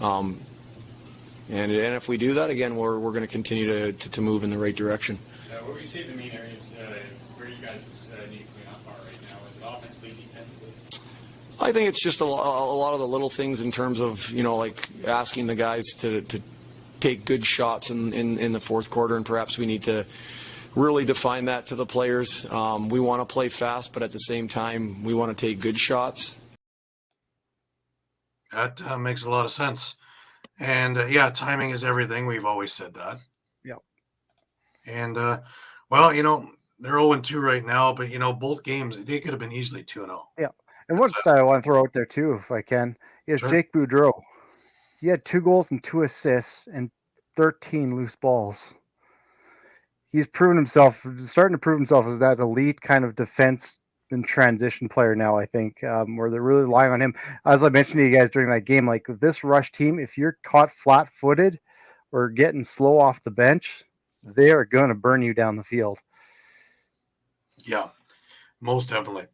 And if we do that, again, we're going to continue to move in the right direction. What would you say the main areas where you guys need to clean up are right now? Is it offensively, defensively? I think it's just a lot of the little things in terms of, like asking the guys to take good shots in the fourth quarter, and perhaps we need to really define that to the players. We want to play fast, but at the same time, we want to take good shots. That makes a lot of sense. And, timing is everything. We've always said that. Yep. And, they're 0-2 right now, but, both games, they could have been easily 2-0. Yeah. And one stat I want to throw out there, too, if I can, is Sure. Jake Boudreau. He had 2 goals and 2 assists and 13 loose balls. He's starting to prove himself as that elite kind of defense and transition player now, I think, where they're really relying on him. As I mentioned to you guys during that game, like this Rush team, if you're caught flat-footed or getting slow off the bench, they are going to burn you down the field. Yeah, most definitely.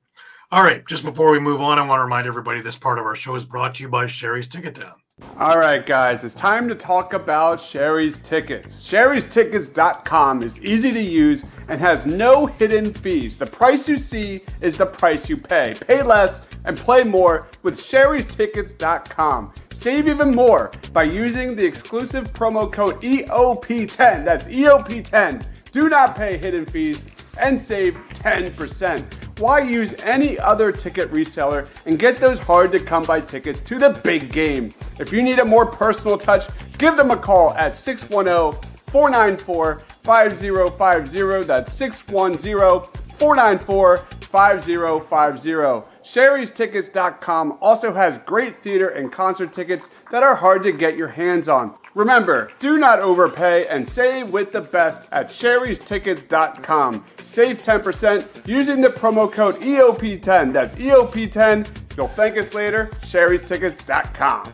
All right, just before we move on, I want to remind everybody this part of our show is brought to you by Sherry's Ticket Town. All right, guys, it's time to talk about Sherry's Tickets. Sherry'sTickets.com is easy to use and has no hidden fees. The price you see is the price you pay. Pay less and play more with Sherry'sTickets.com. Save even more by using the exclusive promo code EOP10. That's EOP10. Do not pay hidden fees and save 10%. Why use any other ticket reseller and get those hard-to-come-by tickets to the big game? If you need a more personal touch, give them a call at 610-494-5050. That's 610-494-5050. Sherry'sTickets.com also has great theater and concert tickets that are hard to get your hands on. Remember, do not overpay and save with the best at Sherry'sTickets.com. Save 10% using the promo code EOP10. That's EOP10. You'll thank us later. Sherry'sTickets.com.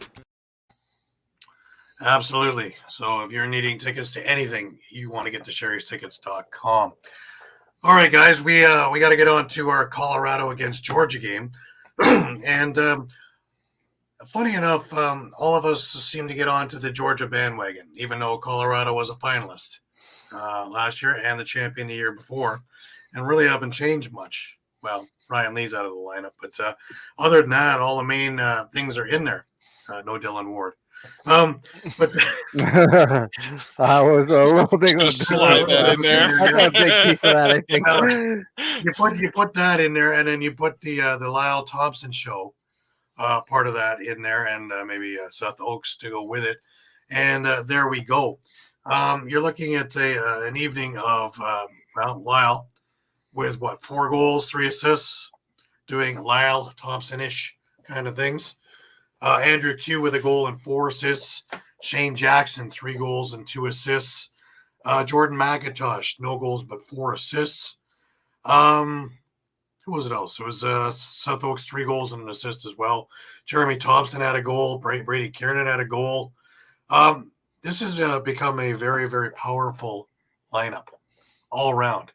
Absolutely. So if you're needing tickets to anything, you want to get to Sherry'sTickets.com. All right, guys, we got to get on to our Colorado against Georgia game. And funny enough, all of us seem to get onto the Georgia bandwagon, even though Colorado was a finalist last year and the champion the year before, and really haven't changed much. Well, Ryan Lee's out of the lineup, but other than that, all the main things are in there. No Dylan Ward. But I was a little big one. Slide that in there. I got a big piece of that, I think. you put that in there, and then you put the Lyle Thompson show part of that in there, and maybe Seth Oaks to go with it, and there we go. You're looking at an evening of Lyle with 4 goals, 3 assists, doing Lyle Thompson-ish kind of things. Andrew Q with a goal and 4 assists. Shane Jackson, 3 goals and 2 assists. Jordan McIntosh, no goals but 4 assists. Who was it else? It was Seth Oaks, 3 goals and an assist as well. Jeremy Thompson had a goal. Brady Kiernan had a goal. This has become a very, very powerful lineup all around.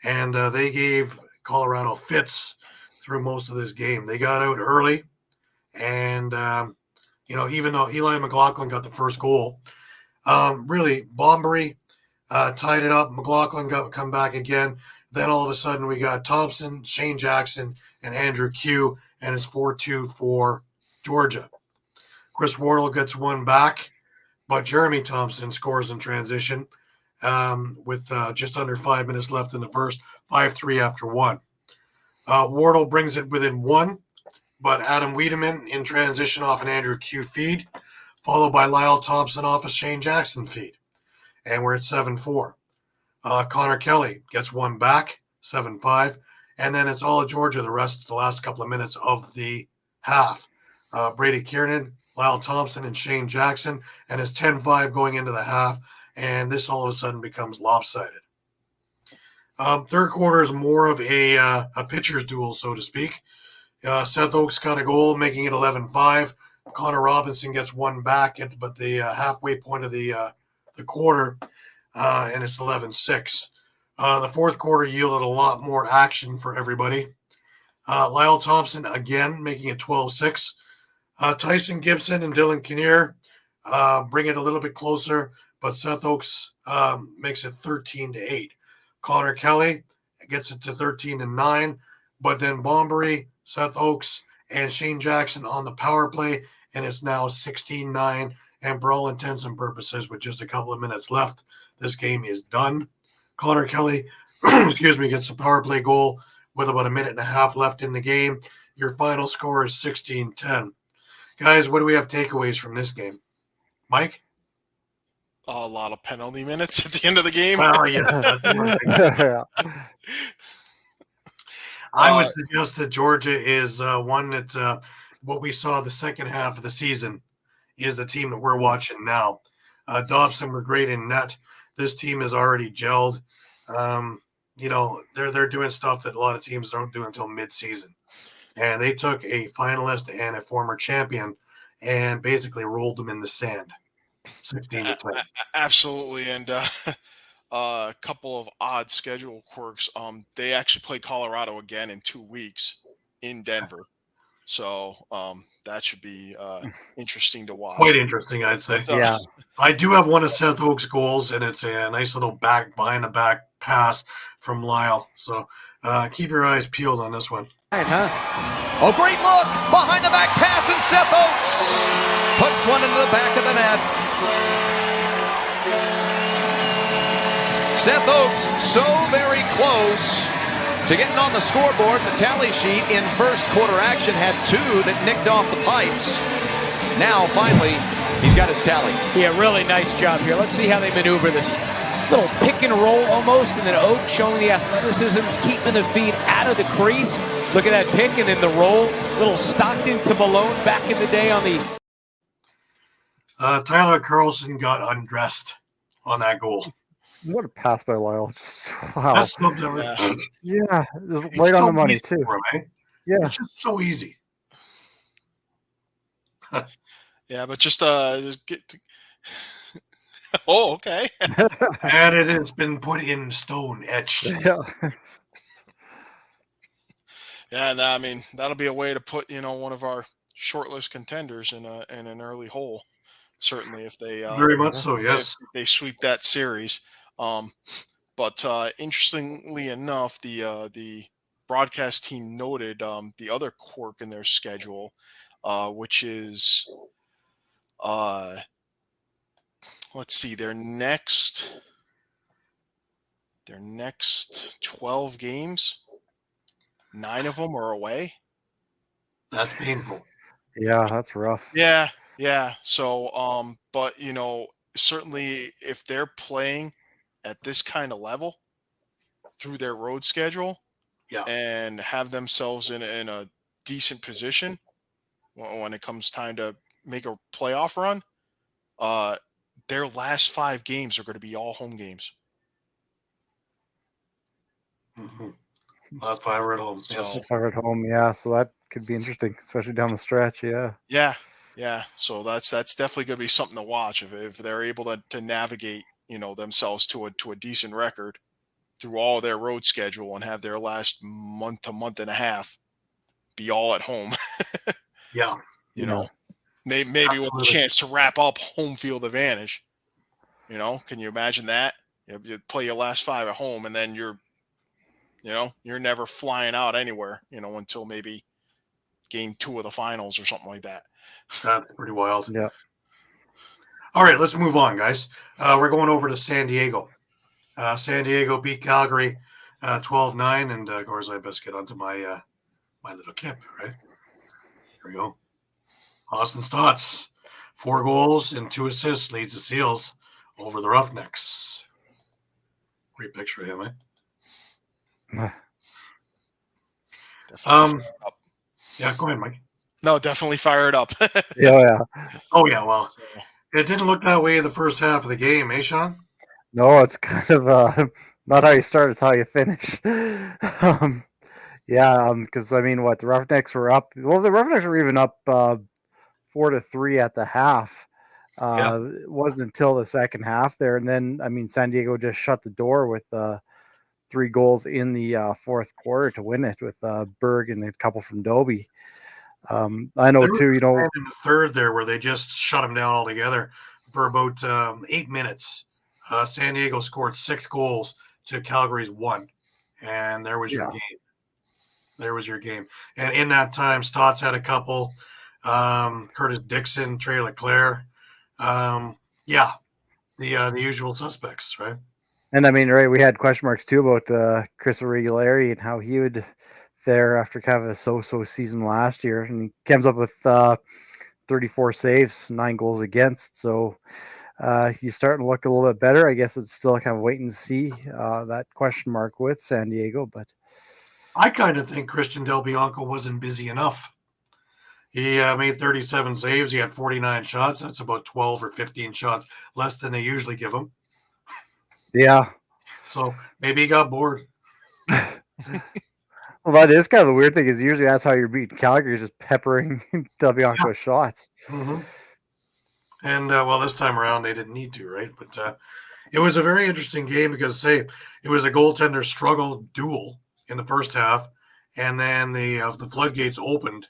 And they gave Colorado fits through most of this game. They got out early. And, even though Eli McLaughlin got the first goal, really, Bombery tied it up. McLaughlin come back again. Then all of a sudden we got Thompson, Shane Jackson, and Andrew Q, and it's 4-2 for Georgia. Chris Wardle gets one back, but Jeremy Thompson scores in transition with just under 5 minutes left in the first, 5-3 after 1. Wardle brings it within 1. But Adam Wiedemann in transition off an Andrew Q feed, followed by Lyle Thompson off a Shane Jackson feed. And we're at 7-4. Connor Kelly gets one back, 7-5. And then it's all of Georgia the last couple of minutes of the half. Brady Kiernan, Lyle Thompson, and Shane Jackson. And it's 10-5 going into the half. And this all of a sudden becomes lopsided. Third quarter is more of a pitcher's duel, so to speak. Seth Oaks got a goal, making it 11-5. Connor Robinson gets one back but the halfway point of the quarter, and it's 11-6. The fourth quarter yielded a lot more action for everybody. Lyle Thompson again making it 12-6. Tyson Gibson and Dylan Kinnear bring it a little bit closer, but Seth Oaks makes it 13-8. Connor Kelly gets it to 13-9, but then Bombery, Seth Oaks, and Shane Jackson on the power play, and it's now 16-9. And for all intents and purposes, with just a couple of minutes left, this game is done. Connor Kelly, gets a power play goal with about a minute and a half left in the game. Your final score is 16-10. Guys, what do we have takeaways from this game? Mike? A lot of penalty minutes at the end of the game. Well, yes. I would suggest that Georgia is one that what we saw the second half of the season is the team that we're watching now. Dobson were great in net. This team is already gelled. They're doing stuff that a lot of teams don't do until mid-season. And they took a finalist and a former champion and basically rolled them in the sand. 16-10. Absolutely. And a couple of odd schedule quirks. They actually play Colorado again in 2 weeks in Denver. So that should be interesting to watch. Quite interesting, I'd say. Yeah. I do have one of Seth Oak's goals, and it's a nice little behind the back pass from Lyle. So keep your eyes peeled on this one. Oh, great look! Behind the back pass, and Seth Oakes puts one into the back of the net. Seth Oakes so very close to getting on the scoreboard. The tally sheet in first quarter action had 2 that nicked off the pipes. Now, finally, he's got his tally. Yeah, really nice job here. Let's see how they maneuver this. Little pick and roll almost, and then Oak showing the athleticism, keeping the feet out of the crease. Look at that pick and then the roll. Little Stockton to Malone back in the day on the... Tyler Carlson got undressed on that goal. What a pass by Lyle. Wow. That's something. Yeah, just It's right on so the money, easy too. for him, eh? Yeah. It's just so easy. Yeah, but just get to... Oh, okay. And it has been put in stone, etched. Yeah. Yeah, I mean, that'll be a way to put, one of our shortlist contenders in an early hole. Certainly, if they Very much so, yes. if they sweep that series. But interestingly enough, the broadcast team noted the other quirk in their schedule, which is let's see, their next 12 games, 9 of them are away. That's painful. Yeah, that's rough. Yeah. So, but certainly if they're playing at this kind of level through their road schedule, and have themselves in a decent position when it comes time to make a playoff run, their last 5 games are going to be all home games. Mm-hmm. Last 5 are at home. So, Yes. 5 at home, yeah. So that could be interesting, especially down the stretch. Yeah. Yeah. So that's definitely going to be something to watch if they're able to navigate, themselves to a decent record through all of their road schedule and have their last month to month and a half be all at home. Yeah. Maybe with a chance to wrap up home field advantage. Can you imagine that? You play your last 5 at home, and then you're never flying out anywhere, until maybe game 2 of the finals or something like that. That's pretty wild. Yeah. All right, let's move on, guys. We're going over to San Diego. San Diego beat Calgary 12-9, and of course I best get onto my my little clip, right? Here we go. Austin Stotts, 4 goals and 2 assists, leads the Seals over the Roughnecks. Great picture of him, eh? Yeah, go ahead, Mike. No, definitely fire it up. Yeah. Oh, yeah, well, it didn't look that way in the first half of the game, eh, Shawn? No, it's kind of not how you start, it's how you finish. Because I mean, the Roughnecks were up. Well, the Roughnecks were even up 4-3 at the half. It wasn't until the second half there, and then San Diego just shut the door with 3 goals in the fourth quarter to win it with Berg and a couple from Dobie. I know too. In the third there, where they just shut them down altogether for about 8 minutes. San Diego scored 6 goals to Calgary's 1, and there was your game. There was your game. And in that time, Stotts had a couple. Curtis Dixon, Trey Leclerc. The usual suspects, right? And we had question marks too about Chris Irregulari and how he would fare after kind of a so-so season last year. And he comes up with 34 saves, 9 goals against. So he's starting to look a little bit better. I guess it's still kind of wait and see that question mark with San Diego. But I kind of think Christian Del Bianco wasn't busy enough. He made 37 saves. He had 49 shots. That's about 12 or 15 shots less than they usually give him. Yeah. So maybe he got bored. Well, that is kind of the weird thing is usually that's how you're beating Calgary, just peppering Del Bianco's shots. Mm-hmm. And, this time around they didn't need to, right? But it was a very interesting game because, it was a goaltender struggle duel in the first half, and then the floodgates opened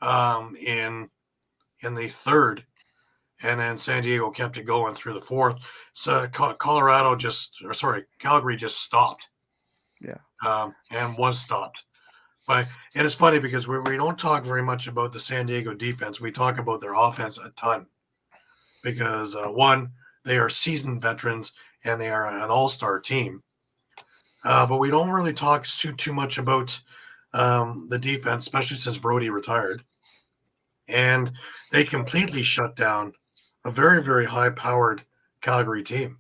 in the third, and then San Diego kept it going through the fourth. So Calgary just stopped. Yeah. And was stopped. And it's funny because we don't talk very much about the San Diego defense. We talk about their offense a ton because one, they are seasoned veterans and they are an all-star team. But we don't really talk too much about the defense, especially since Brody retired. And they completely shut down a very, very high-powered Calgary team.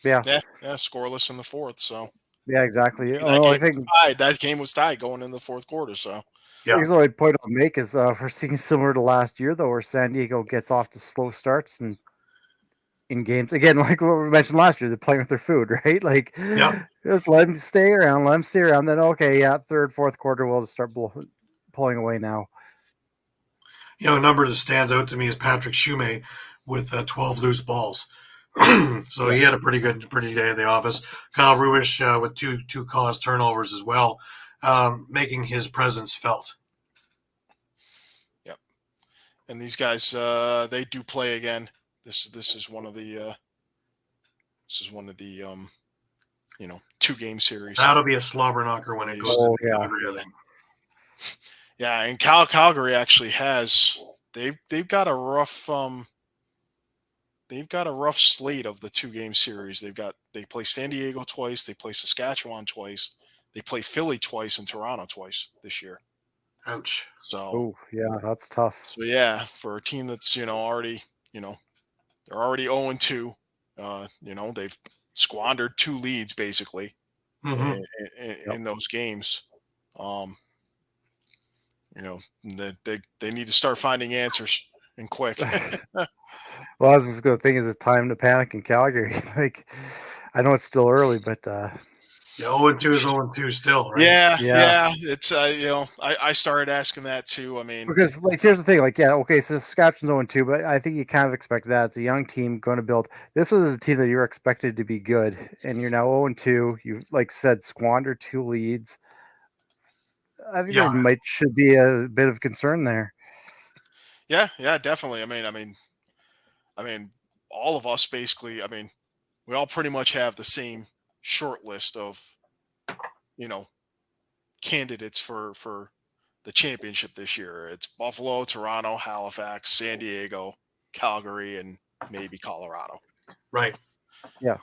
Yeah. Yeah, scoreless in the fourth. So Yeah, exactly. That game was tied going in the fourth quarter. So I think the only point I'll make is we're seeing similar to last year, though, where San Diego gets off to slow starts and in games again, like what we mentioned last year, they're playing with their food, right? Like, just let them stay around, Then third, fourth quarter, we'll just start pulling away now. A number that stands out to me is Patrick Shumay with 12 loose balls. So he had a pretty day in the office. Kyle Rubish with two caused turnovers as well, making his presence felt. Yep. And these guys, they do play again. This is one of the 2-game series. That'll be a slobber knocker when it goes to Calgary, I think. Yeah, and Calgary actually they've got a rough slate of the 2-game series. They play San Diego twice, they play Saskatchewan twice, they play Philly twice and Toronto twice this year. Ouch. So that's tough. So for a team that's already they're already 0-2. They've squandered 2 leads basically in those games. They need to start finding answers and quick. Well, I was just going to think, is it time to panic in Calgary? Like, I know it's still early, but 0-2 is 0-2 still, right? Yeah. It's I started asking that too. I mean, because here's the thing, so Saskatchewan's 0-2, but I think you kind of expect that. It's a young team going to build. This was a team that you were expected to be good, and you're now 0-2. You said squandered 2 leads. I think there should be a bit of concern there. Yeah, definitely. I mean, all of us basically. I mean, we all pretty much have the same short list of, candidates for the championship this year. It's Buffalo, Toronto, Halifax, San Diego, Calgary, and maybe Colorado. Right. Yeah.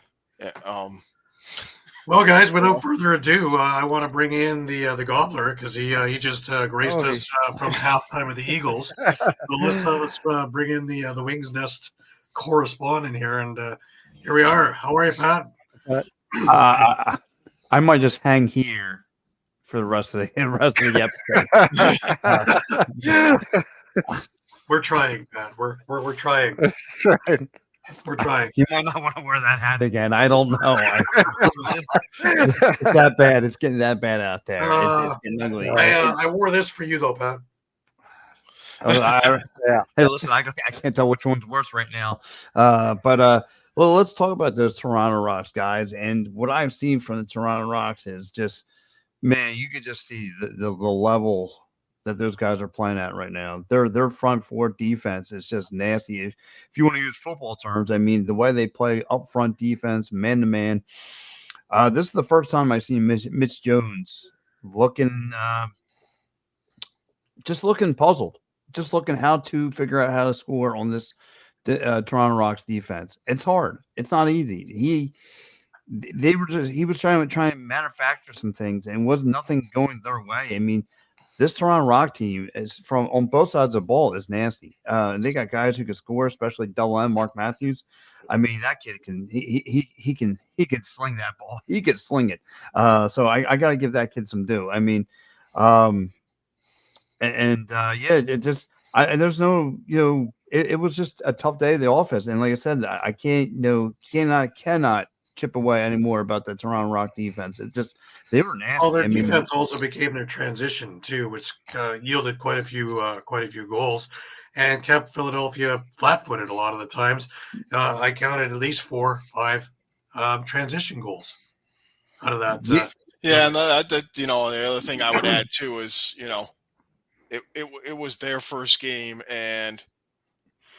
Well, guys, without further ado, I want to bring in the Gobbler because he just graced us from halftime of the Eagles. So let's bring in the Wings Nest correspondent here, and here we are. How are you, Pat? I might just hang here for the rest of the episode. We're trying, Pat. We're trying. We're trying. You might not want to wear that hat again. I don't know. It's that bad. It's getting that bad out there. It's getting ugly. I wore this for you, though, Pat. Hey, listen, I can't tell which one's worse right now. Well, let's talk about those Toronto Rocks, guys. And what I've seen from the Toronto Rocks is just, man, you could just see the level that those guys are playing at right now. Their front four defense is just nasty. If you want to use football terms, I mean, the way they play up front defense, man to man. This is the first time I've seen Mitch Jones looking puzzled, just looking how to figure out how to score on this Toronto Rocks defense. It's hard. It's not easy. He was trying to manufacture some things and was nothing going their way. I mean, this Toronto Rock team is from on both sides of the ball is nasty. They got guys who can score, especially double M Mark Matthews. I mean, that kid can he can sling that ball. He can sling it. So I got to give that kid some due. I mean, it just there's no it was just a tough day of the office. And like I said, I cannot chip away anymore about the Toronto Rock defense. It just, they were nasty. Well, their defense also became their transition too, which yielded quite a few goals and kept Philadelphia flat-footed a lot of the times. I counted at least 4 or 5 transition goals out of that. And the other thing I would add too is, it was their first game, and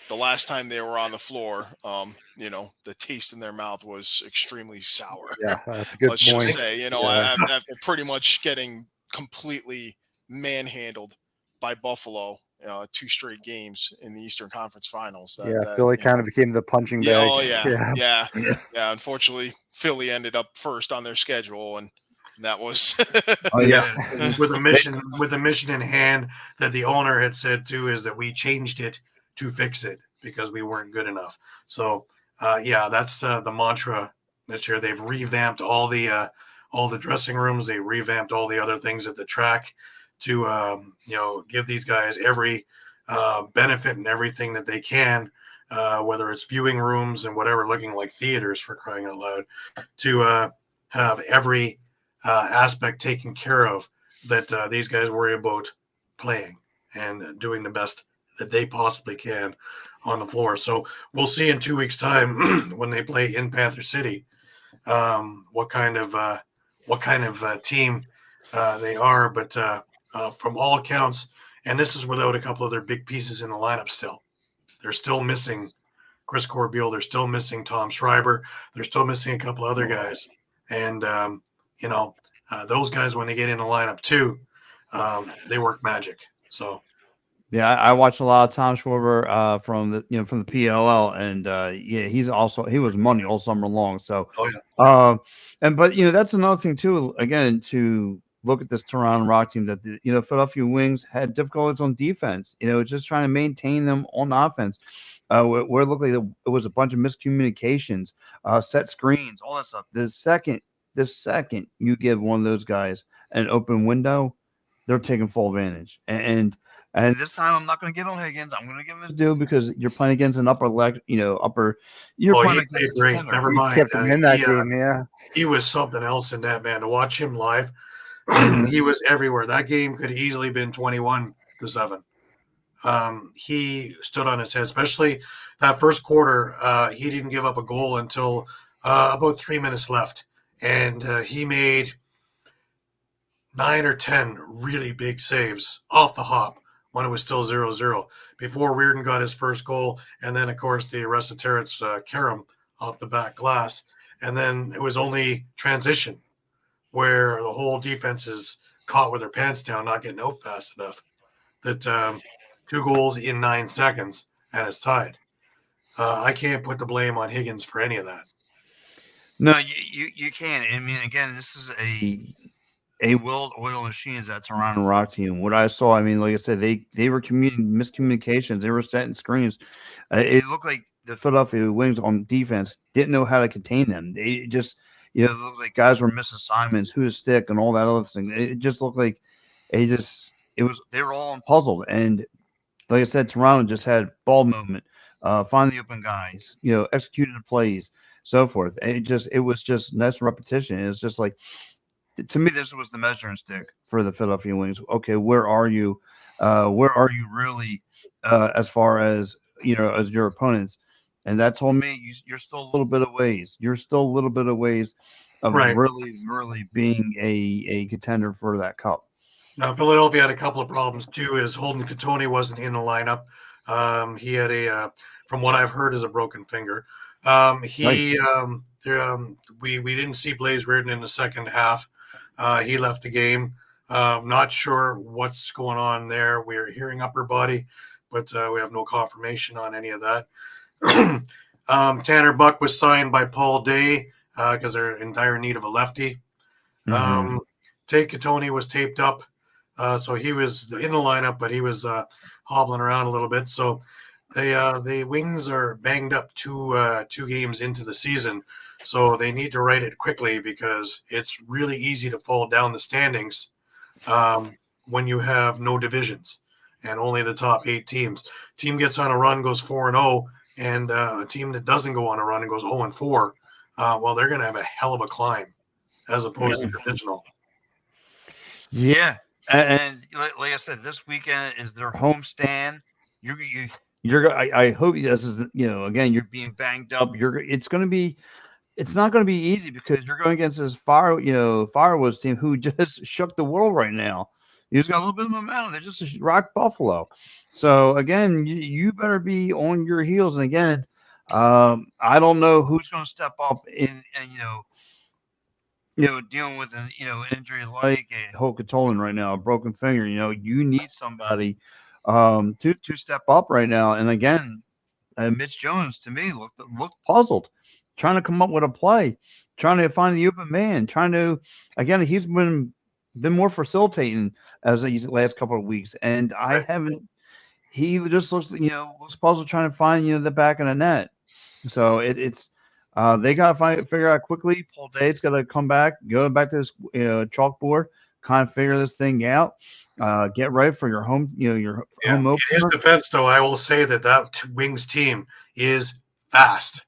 the last time they were on the floor, the taste in their mouth was extremely sour. Yeah, that's a good Let's point. just say, Yeah. after pretty much getting completely manhandled by Buffalo, 2 straight games in the Eastern Conference Finals. Yeah, Philly kind of became the punching Yeah, bag. oh yeah, Yeah. yeah. Unfortunately, Philly ended up first on their schedule, and that was Oh Yeah, yeah. with a mission in hand that the owner had said too is that we changed it to fix it because we weren't good enough. So yeah, that's the mantra this year. They've revamped all the dressing rooms. They revamped all the other things at the track to give these guys every benefit and everything that they can, whether it's viewing rooms and whatever, looking like theaters for crying out loud, to have every aspect taken care of that these guys worry about playing and doing the best that they possibly can on the floor. So we'll see in 2 weeks' time when they play in Panther City what kind of team they are. But from all accounts, and this is without a couple of their big pieces in the lineup still, they're still missing Chris Corbeil. They're still missing Tom Schreiber. They're still missing a couple other guys. And, those guys, when they get in the lineup too, they work magic. So, Yeah, I watched a lot of Tom Schwarber from the PLL, and yeah, he was money all summer long. So, oh yeah, but that's another thing too. Again, to look at this Toronto Rock team that the Philadelphia Wings had difficulties on defense. Just trying to maintain them on offense. Where it looked like it was a bunch of miscommunications, set screens, all that stuff. The second you give one of those guys an open window, they're taking full advantage. And this time I'm not going to get on Higgins. I'm going to give him his due because you're playing against an upper. You're oh, playing he against played a great. contender. Never He mind. kept him in that game, yeah. He was something else in that, man. To watch him live, he was everywhere. That game could have easily been 21-7. He stood on his head, especially that first quarter. He didn't give up a goal until about 3 minutes left. And he made 9 or 10 really big saves off the hop when it was still 0-0 before Reardon got his first goal. And then, of course, the arrested Terrence Karam off the back glass. And then it was only transition where the whole defense is caught with their pants down, not getting out fast enough. That 2 goals in 9 seconds and it's tied. I can't put the blame on Higgins for any of that. No, you can't. I mean, again, this is a well-oiled machine is that Toronto Rock team. What I saw, I mean, like I said, they were miscommunications. They were setting screens. It looked like the Philadelphia Wings on defense didn't know how to contain them. They just, it looked like guys were missing assignments, who to stick, and all that other thing. It just looked like they were all puzzled. And like I said, Toronto just had ball movement, find the open guys, executing the plays, so forth. And it was just nice repetition. It was just like, to me, this was the measuring stick for the Philadelphia Wings. Okay, where are you? Where are you really as far as as your opponents? And that told me you're still a little bit of ways. You're still a little bit of ways of Right. really, really being a contender for that cup. Now, Philadelphia had a couple of problems too. Is Holden Catoni wasn't in the lineup. He had from what I've heard, is a broken finger. We didn't see Blaze Reardon in the second half. He left the game. Not sure what's going on there. We're hearing upper body, but we have no confirmation on any of that. Tanner Buck was signed by Paul Day because they're in dire need of a lefty. Tate Catoni was taped up, so he was in the lineup, but he was hobbling around a little bit. So the Wings are banged up two games into the season, so they need to right it quickly because it's really easy to fall down the standings when you have no divisions and only the top 8 teams. Team gets on a run, goes 4-0, and a team that doesn't go on a run and goes 0-4, well, they're going to have a hell of a climb as opposed to divisional. Yeah, and like I said, this weekend is their home stand. I hope this is again you're being banged up. It's not going to be easy because you're going against this Firewoods team who just shook the world right now. You just got a little bit of momentum. They just rocked Buffalo. So again, you better be on your heels. And again, I don't know who's going to step up and dealing with an injury like a Hoke-Tolan right now, a broken finger. You need somebody to step up right now. And again, Mitch Jones to me looked puzzled, trying to come up with a play, trying to find the open man, he's been more facilitating as these last couple of weeks, and I haven't. He just looks puzzled trying to find the back of the net. So it's they got to figure out quickly. Paul Date's got to come back, go back to this chalkboard, kind of figure this thing out. Get ready for your home, your home opener. In his defense, though, I will say that Wings team is fast.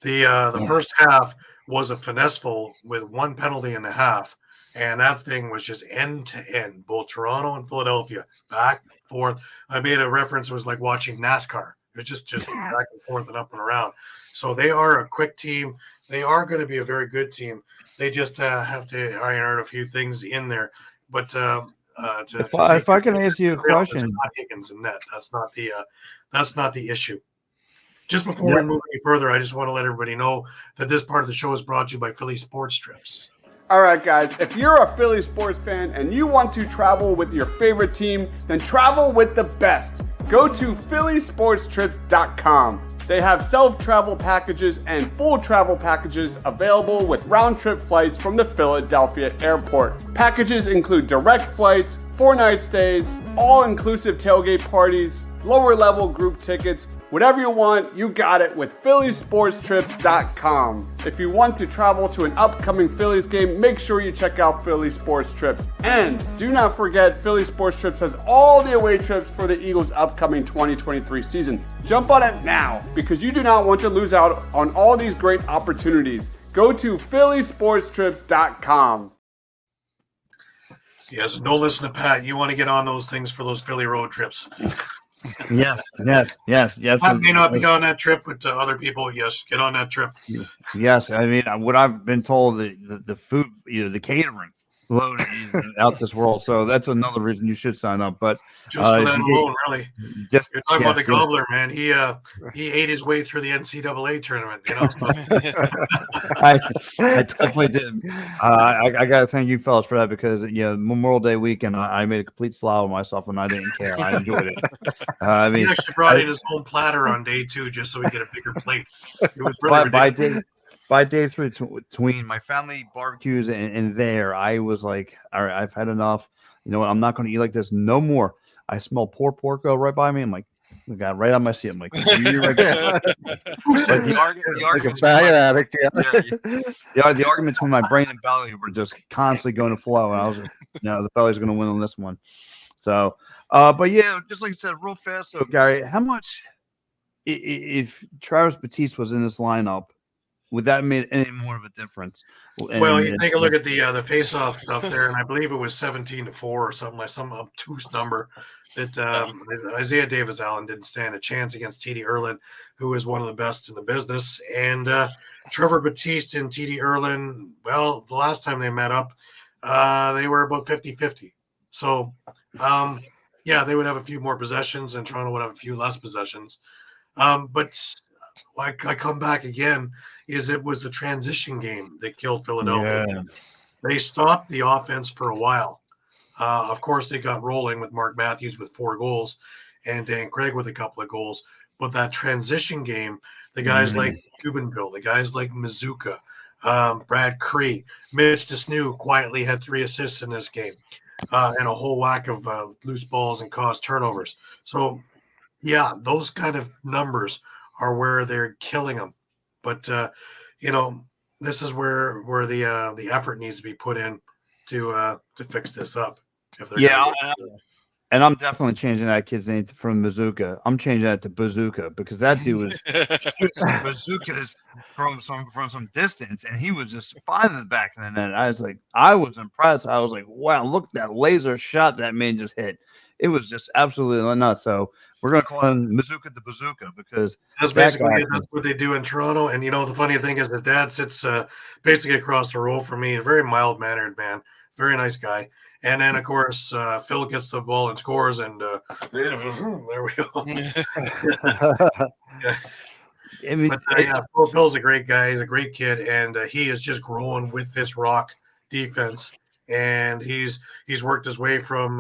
The first half was a finesseful with one penalty and a half, and that thing was just end to end, both Toronto and Philadelphia, back, forth. I made a reference, it was like watching NASCAR. It was just back and forth and up and around. So they are a quick team. They are going to be a very good team. They just have to iron out a few things in there. But if I can ask you a question, not Higgins and net. That's not the issue. Just before we move any further, I just want to let everybody know that this part of the show is brought to you by Philly Sports Trips. All right, guys, if you're a Philly sports fan and you want to travel with your favorite team, then travel with the best. Go to phillysportstrips.com. They have self-travel packages and full travel packages available with round-trip flights from the Philadelphia airport. Packages include direct flights, 4-night stays, all-inclusive tailgate parties, lower-level group tickets. Whatever you want, you got it with phillysportstrips.com. If you want to travel to an upcoming Phillies game, make sure you check out Philly Sports Trips. And do not forget, Philly Sports Trips has all the away trips for the Eagles' upcoming 2023 season. Jump on it now, because you do not want to lose out on all these great opportunities. Go to phillysportstrips.com. Yes, don't listen to Pat. You want to get on those things for those Philly road trips. Yes. I may not be on that trip with other people. Yes, get on that trip. Yes, I mean, what I've been told, the food, the catering load is out this world. So that's another reason you should sign up. But just for that alone, really. You're talking about the gobbler, man. He ate his way through the NCAA tournament. I definitely did. I got to thank you fellas for that, because Memorial Day weekend I made a complete slough of myself and I didn't care. I enjoyed it. He actually brought in his own platter on day 2 just so we get a bigger plate. It was really ridiculous. By day 3, between my family barbecues and there, I was like, all right, I've had enough. You know what? I'm not going to eat like this no more. I smell poor pork go right by me. I'm like, I got right on my seat. I'm like, you're right there. The argument between my brain and belly were just constantly going to flow. And I was like, the belly's going to win on this one. So, but yeah, just like I said, real fast. So, Gary, how much, if Travis Batiste was in this lineup, would that make any more of a difference? Well, you take a look at the face-off stuff there, and I believe it was 17-4 or something, like some obtuse number that Isaiah Davis-Allen didn't stand a chance against T.D. Erlin, who is one of the best in the business. And Trevor Batiste and T.D. Erlin, well, the last time they met up, they were about 50-50. So, they would have a few more possessions, and Toronto would have a few less possessions. But I come back again, it was the transition game that killed Philadelphia. Yeah. They stopped the offense for a while. Of course, they got rolling with Mark Matthews with 4 goals and Dan Craig with a couple of goals. But that transition game, the guys like Cubanville, the guys like Mizuka, Brad Cree, Mitch Desnew quietly had 3 assists in this game, and a whole whack of loose balls and caused turnovers. So, yeah, those kind of numbers are where they're killing them. But this is where the effort needs to be put in to fix this up. And I'm definitely changing that kid's name from Mizuka. I'm changing that to Bazooka, because that dude was shooting bazookas from some distance, and he was just finding the back of the net. I was impressed. I was like, wow, look at that laser shot that man just hit. It was just absolutely nuts. So we're going to call him Mizuka the Bazooka, because that's basically that's what they do in Toronto. And the funny thing is, his dad sits basically across the road from me, a very mild-mannered man, very nice guy. And then, of course, Phil gets the ball and scores, and there we go. Yeah. I mean, But yeah, Phil's a great guy. He's a great kid, and he is just growing with this Rock defense. And he's worked his way from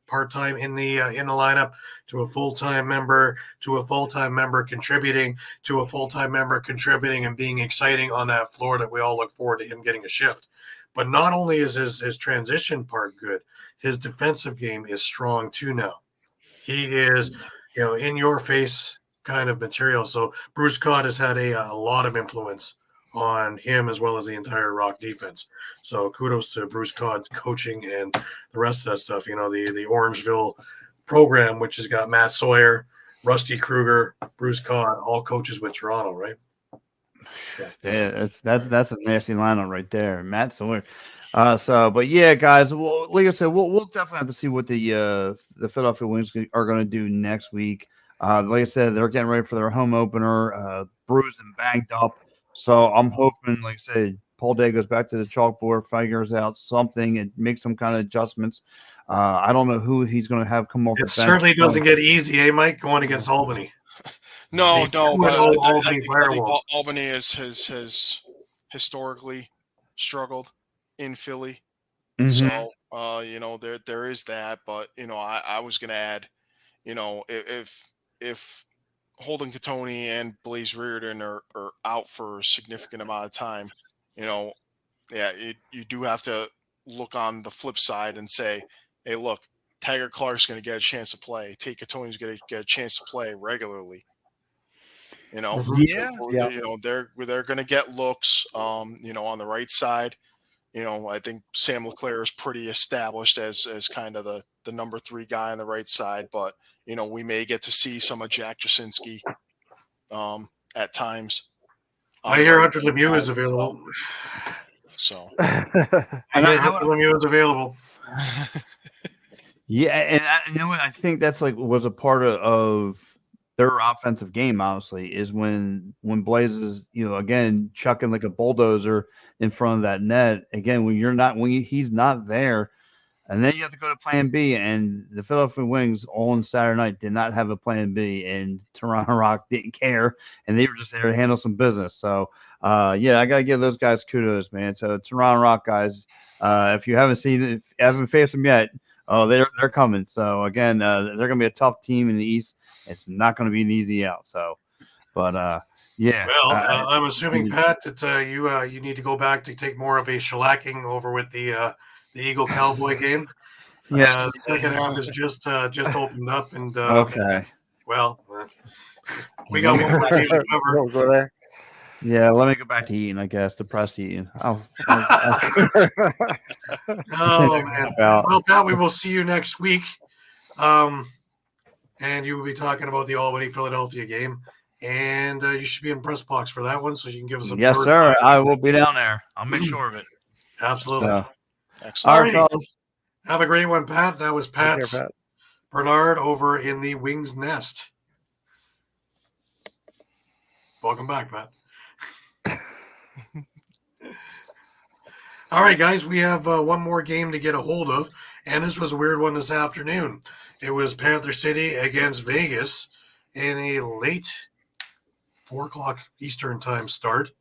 part time in the lineup to a full time member to a full time member contributing to a full time member contributing and being exciting on that floor that we all look forward to him getting a shift. But not only is his transition part good, his defensive game is strong too now. He is, in your face kind of material. So Bruce Cott has had a lot of influence on him as well as the entire Rock defense. So kudos to Bruce Cott's coaching and the rest of that stuff. The Orangeville program, which has got Matt Sawyer, Rusty Kruger, Bruce Cott, all coaches with Toronto, right? Yeah, that's a nasty lineup right there, Matt Sawyer. But yeah, guys, well, like I said, we'll definitely have to see what the Philadelphia Wings are going to do next week. Like I said, they're getting ready for their home opener, bruised and banged up. So I'm hoping, like I said, Paul Day goes back to the chalkboard, figures out something, and makes some kind of adjustments. I don't know who he's going to have come off. It certainly doesn't get easy, Mike, going against Albany. No, but Albany I think Albany has historically struggled in Philly. Mm-hmm. So there is that, but I was gonna add, if Holden Catoni and Blaze Reardon are out for a significant amount of time, you do have to look on the flip side and say, hey, look, Taggart Clark's going to get a chance to play. Tate Catoni's going to get a chance to play regularly. Yeah. They're going to get looks. On the right side. I think Sam LeClaire is pretty established as kind of the number 3 guy on the right side, but we may get to see some of Jack Jasinski at times. I hear Hunter Lemieux is available. So Hunter Lemieux is available. Yeah, and what I think that's was a part of their offensive game, honestly, is when Blaze is, again, chucking like a bulldozer in front of that net. Again, when he's not there, and then you have to go to plan B, and the Philadelphia Wings on Saturday night did not have a plan B, and Toronto Rock didn't care, and they were just there to handle some business. So, I got to give those guys kudos, man. So, Toronto Rock guys, if you haven't faced them yet, they're coming. So, again, they're going to be a tough team in the East. It's not going to be an easy out. So, but yeah. Well, I'm assuming, Pat, that you need to go back to take more of a shellacking over with the Eagle Cowboy game. Yeah, the second half is just opened up, and okay. Well, we got one more game to cover. We'll go there. Yeah, let me go back to eating, I guess, depressed eating. Oh man! Well, Pat, we will see you next week, and you will be talking about the Albany-Philadelphia game, and you should be in press box for that one, so you can give us a yes, sir. I will be down there. I'll make sure of it. Absolutely. So. Excellent. All right, fellas. Have a great one, Pat. That was Pat Pat. Bernard over in the Wings Nest. Welcome back, Pat. All right, guys, we have one more game to get a hold of, and this was a weird one this afternoon. It was Panther City against Vegas in a late 4 o'clock Eastern time start.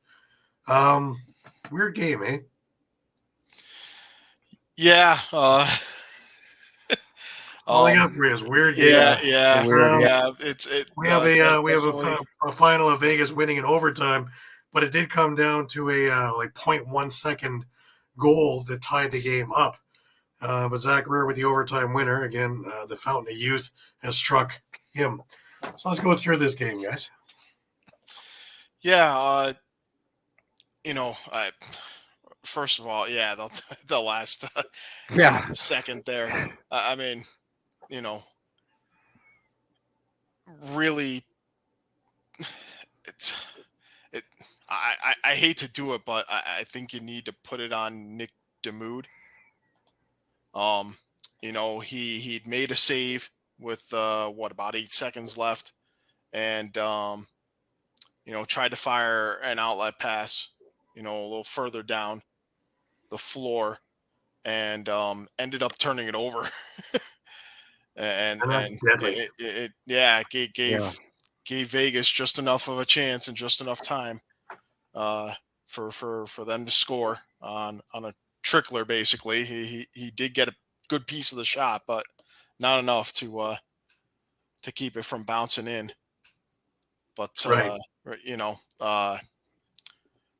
Weird game, eh? Yeah. All I got for you is weird game. Yeah. We have a final of Vegas winning in overtime, but it did come down to a 0.1 second goal that tied the game up. But Zach Greer with the overtime winner. Again, the Fountain of Youth has struck him. So let's go through this game, guys. Yeah. First of all, the last second there. I mean, really, I hate to do it, but I think you need to put it on Nick DeMood. He'd made a save with about 8 seconds left, and tried to fire an outlet pass, a little further down the floor, and ended up turning it over. and that's deadly. it gave Vegas just enough of a chance and just enough time for them to score on a trickler. Basically, he did get a good piece of the shot, but not enough to keep it from bouncing in. But Right.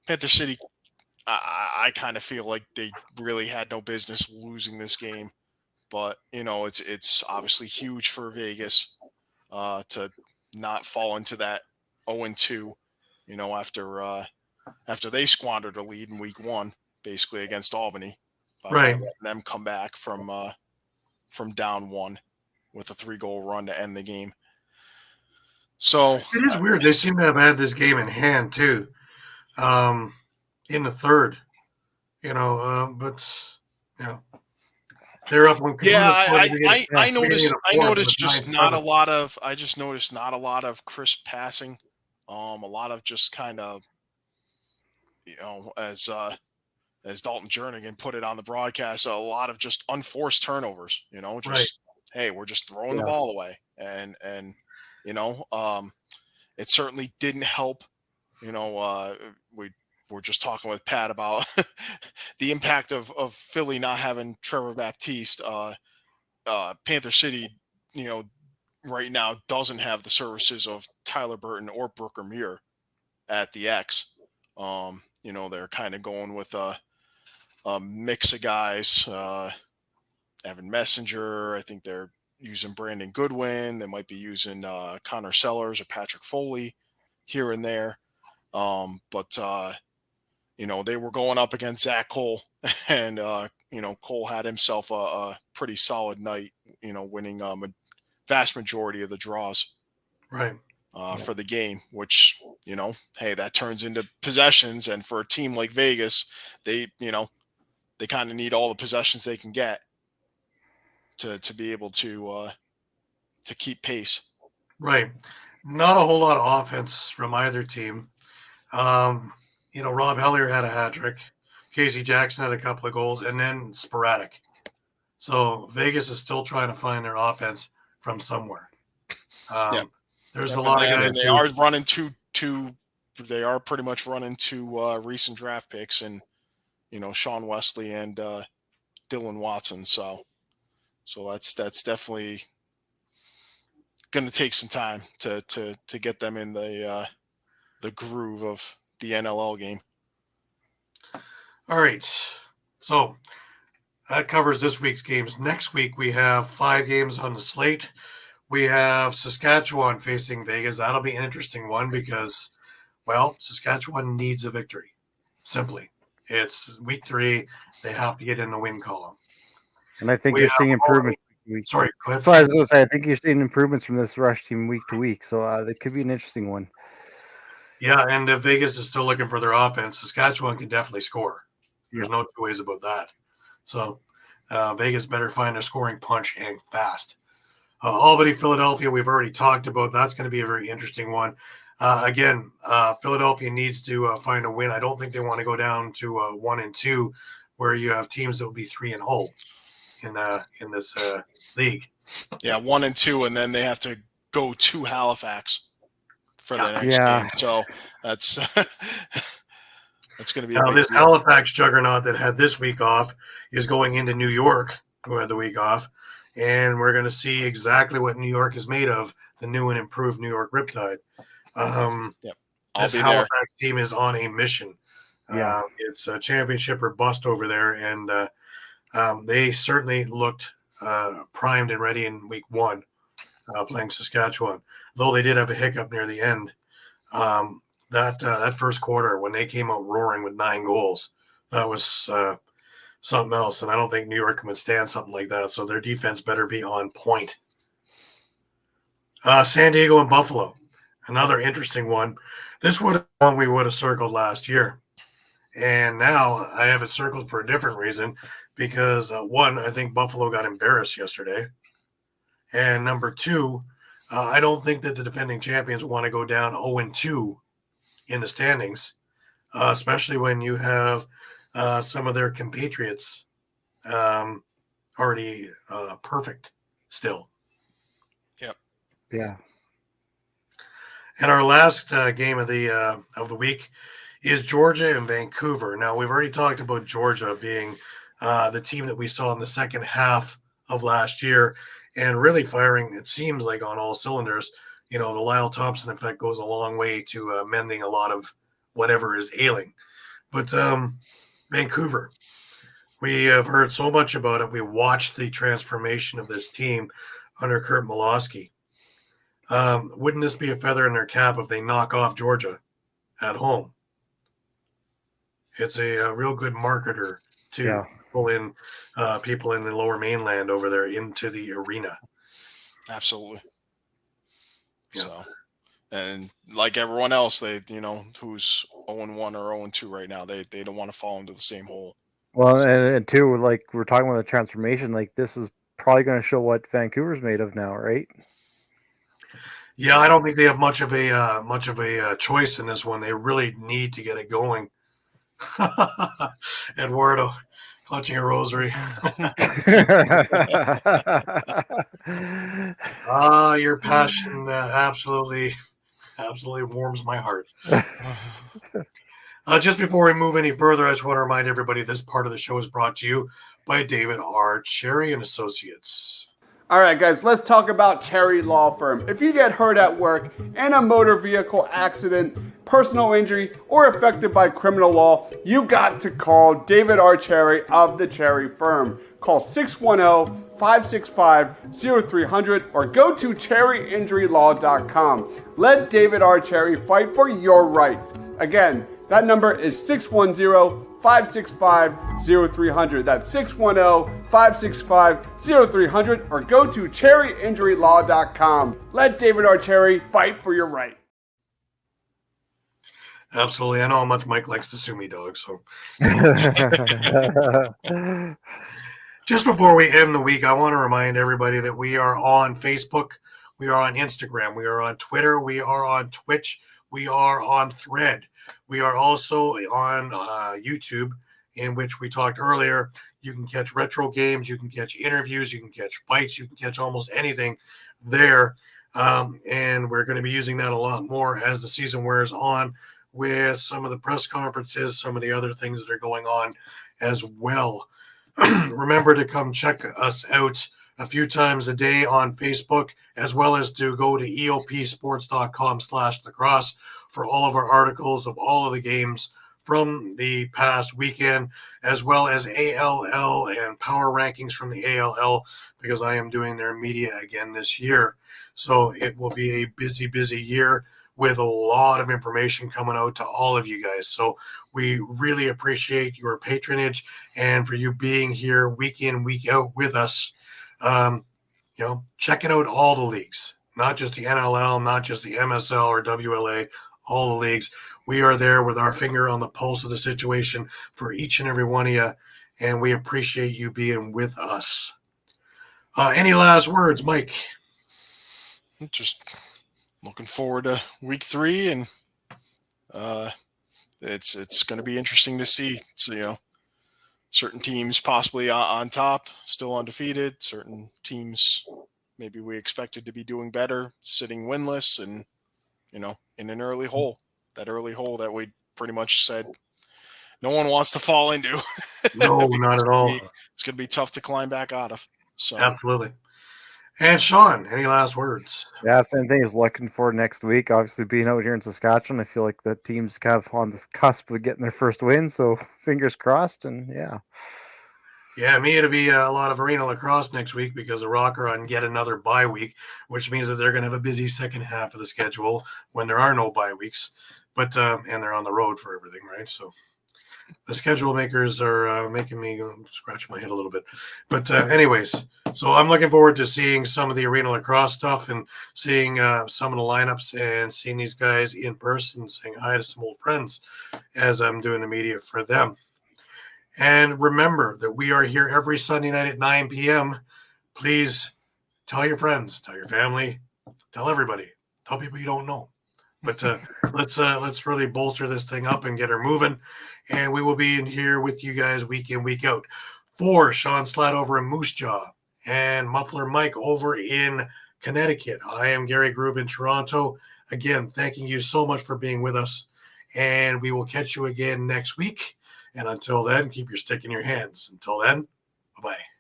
Panther City, I kind of feel like they really had no business losing this game. But it's obviously huge for Vegas to not fall into that 0-2. After they squandered a lead in week 1, basically against Albany, by Right. letting them come back from down 1 with a 3-goal run to end the game. So It is weird. They seem to have had this game in hand too, in the third. But they're up when. I noticed just not a lot of. I just noticed not a lot of crisp passing. A lot of just kind of, as Dalton Jernigan put it on the broadcast, a lot of just unforced turnovers. Hey, we're just throwing the ball away, and it certainly didn't help. We were just talking with Pat about the impact of Philly not having Trevor Baptiste. Panther City, right now doesn't have the services of Tyler Burton or Brooker Muir at the X. They're kind of going with a mix of guys. Evan Messenger, I think they're using Brandon Goodwin. They might be using Connor Sellers or Patrick Foley here and there. But they were going up against Zach Cole, and Cole had himself a pretty solid night, winning a vast majority of the draws right for the game, which, hey, that turns into possessions. And for a team like Vegas, they kind of need all the possessions they can get to be able to keep pace. Right. Not a whole lot of offense from either team. Rob Hellier had a hat trick. Casey Jackson had a couple of goals, and then sporadic. So Vegas is still trying to find their offense from somewhere. There's a lot of guys. They are running two. They are pretty much running two recent draft picks, and Sean Wesley and Dylan Watson. So that's definitely going to take some time to get them in the groove of the NLL game. All right. So that covers this week's games. Next week, we have 5 games on the slate. We have Saskatchewan facing Vegas. That'll be an interesting one because, Saskatchewan needs a victory. Simply. It's week 3. They have to get in the win column. And I think you're seeing improvements. Sorry, go ahead. So I was going to say, I think you're seeing improvements from this Rush team week to week. So that could be an interesting one. Yeah, and if Vegas is still looking for their offense, Saskatchewan can definitely score. There's no two ways about that. So Vegas better find a scoring punch and fast. Albany, Philadelphia, we've already talked about. That's going to be a very interesting one. Again, Philadelphia needs to find a win. I don't think they want to go down to 1-2, where you have teams that will be 3-0 in this league. Yeah, 1-2, and then they have to go to Halifax for the next game. So that's going to be this deal. Halifax juggernaut that had this week off is going into New York, who had the week off, and we're going to see exactly what New York is made of, the new and improved New York Riptide. This Halifax team is on a mission. It's a championship or bust over there, and they certainly looked primed and ready in week 1 playing Saskatchewan, though they did have a hiccup near the end. That first quarter when they came out roaring with 9 goals, that was something else, and I don't think New York can withstand something like that, so their defense better be on point. San Diego and Buffalo, another interesting one. This would have one we would have circled last year, and now I have it circled for a different reason because, one, I think Buffalo got embarrassed yesterday, and number 2, I don't think that the defending champions want to go down 0-2 in the standings, especially when you have some of their compatriots already perfect still. Yep. Yeah. And our last game of the week is Georgia and Vancouver. Now, we've already talked about Georgia being the team that we saw in the second half of last year and really firing, it seems like, on all cylinders. The Lyle Thompson effect goes a long way to mending a lot of whatever is ailing. But Vancouver, we have heard so much about it. We watched the transformation of this team under Kurt Milosky. Wouldn't this be a feather in their cap if they knock off Georgia at home? It's a real good marketer to pull in people in the Lower Mainland over there into the arena. Absolutely. Yeah. So, and like everyone else, they who's 0-1 or 0-2 right now, they don't want to fall into the same hole. Well, and two, like we're talking about the transformation, like this is probably going to show what Vancouver's made of now, right? Yeah, I don't think they have much of a choice in this one. They really need to get it going. Eduardo clutching a rosary. Your passion absolutely warms my heart. Just before we move any further, I just want to remind everybody this part of the show is brought to you by David R. Cherry and Associates. All right, guys, let's talk about Cherry Law Firm. If you get hurt at work in a motor vehicle accident, personal injury, or affected by criminal law, you got to call David R. Cherry of the Cherry Firm. Call 610-565-0300 or go to cherryinjurylaw.com. Let David R. Cherry fight for your rights. Again, that number is 610-565-0300. That's 610-565-0300 or go to cherryinjurylaw.com. Let David R. Cherry fight for your right. Absolutely. I know how much Mike likes to sue me, dog. So just before we end the week, I want to remind everybody that we are on Facebook, we are on Instagram, we are on Twitter, we are on Twitch, we are on Thread. We are also on YouTube, in which we talked earlier. You can catch retro games, you can catch interviews, you can catch fights, you can catch almost anything there. And we're going to be using that a lot more as the season wears on with some of the press conferences, some of the other things that are going on as well. Remember to come check us out a few times a day on Facebook, as well as to go to eopsports.com/lacrosse for all of our articles of all of the games from the past weekend, as well as ALL and power rankings from the ALL, because I am doing their media again this year. So it will be a busy, busy year with a lot of information coming out to all of you guys. So we really appreciate your patronage and for you being here week in, week out with us. Checking out all the leagues, not just the NLL, not just the MSL or WLA, all the leagues. We are there with our finger on the pulse of the situation for each and every one of you, and we appreciate you being with us. Any last words, Mike? Just looking forward to week 3, and it's going to be interesting to see. So, certain teams possibly on top, still undefeated. Certain teams maybe we expected to be doing better, sitting winless, and in an early hole. That early hole that we pretty much said no one wants to fall into. No, not at all. It's going to be tough to climb back out of. So absolutely. And Shawn, any last words? Yeah, same thing as looking for next week. Obviously, being out here in Saskatchewan, I feel like the team's kind of on this cusp of getting their first win. So fingers crossed, and yeah. Yeah, me, it'll be a lot of arena lacrosse next week because the Rock are on yet another bye week, which means that they're going to have a busy second half of the schedule when there are no bye weeks. But and they're on the road for everything, right? So the schedule makers are making me scratch my head a little bit. But anyways, so I'm looking forward to seeing some of the arena lacrosse stuff and seeing some of the lineups and seeing these guys in person, saying hi to some old friends as I'm doing the media for them. And remember that we are here every Sunday night at 9 p.m. Please tell your friends, tell your family, tell everybody, tell people you don't know. But let's really bolster this thing up and get her moving. And we will be in here with you guys week in, week out. For Shawn Slaght over in Moose Jaw and Muffler Mike over in Connecticut, I am Gary Groob in Toronto. Again, thanking you so much for being with us, and we will catch you again next week. And until then, keep your stick in your hands. Until then, bye-bye.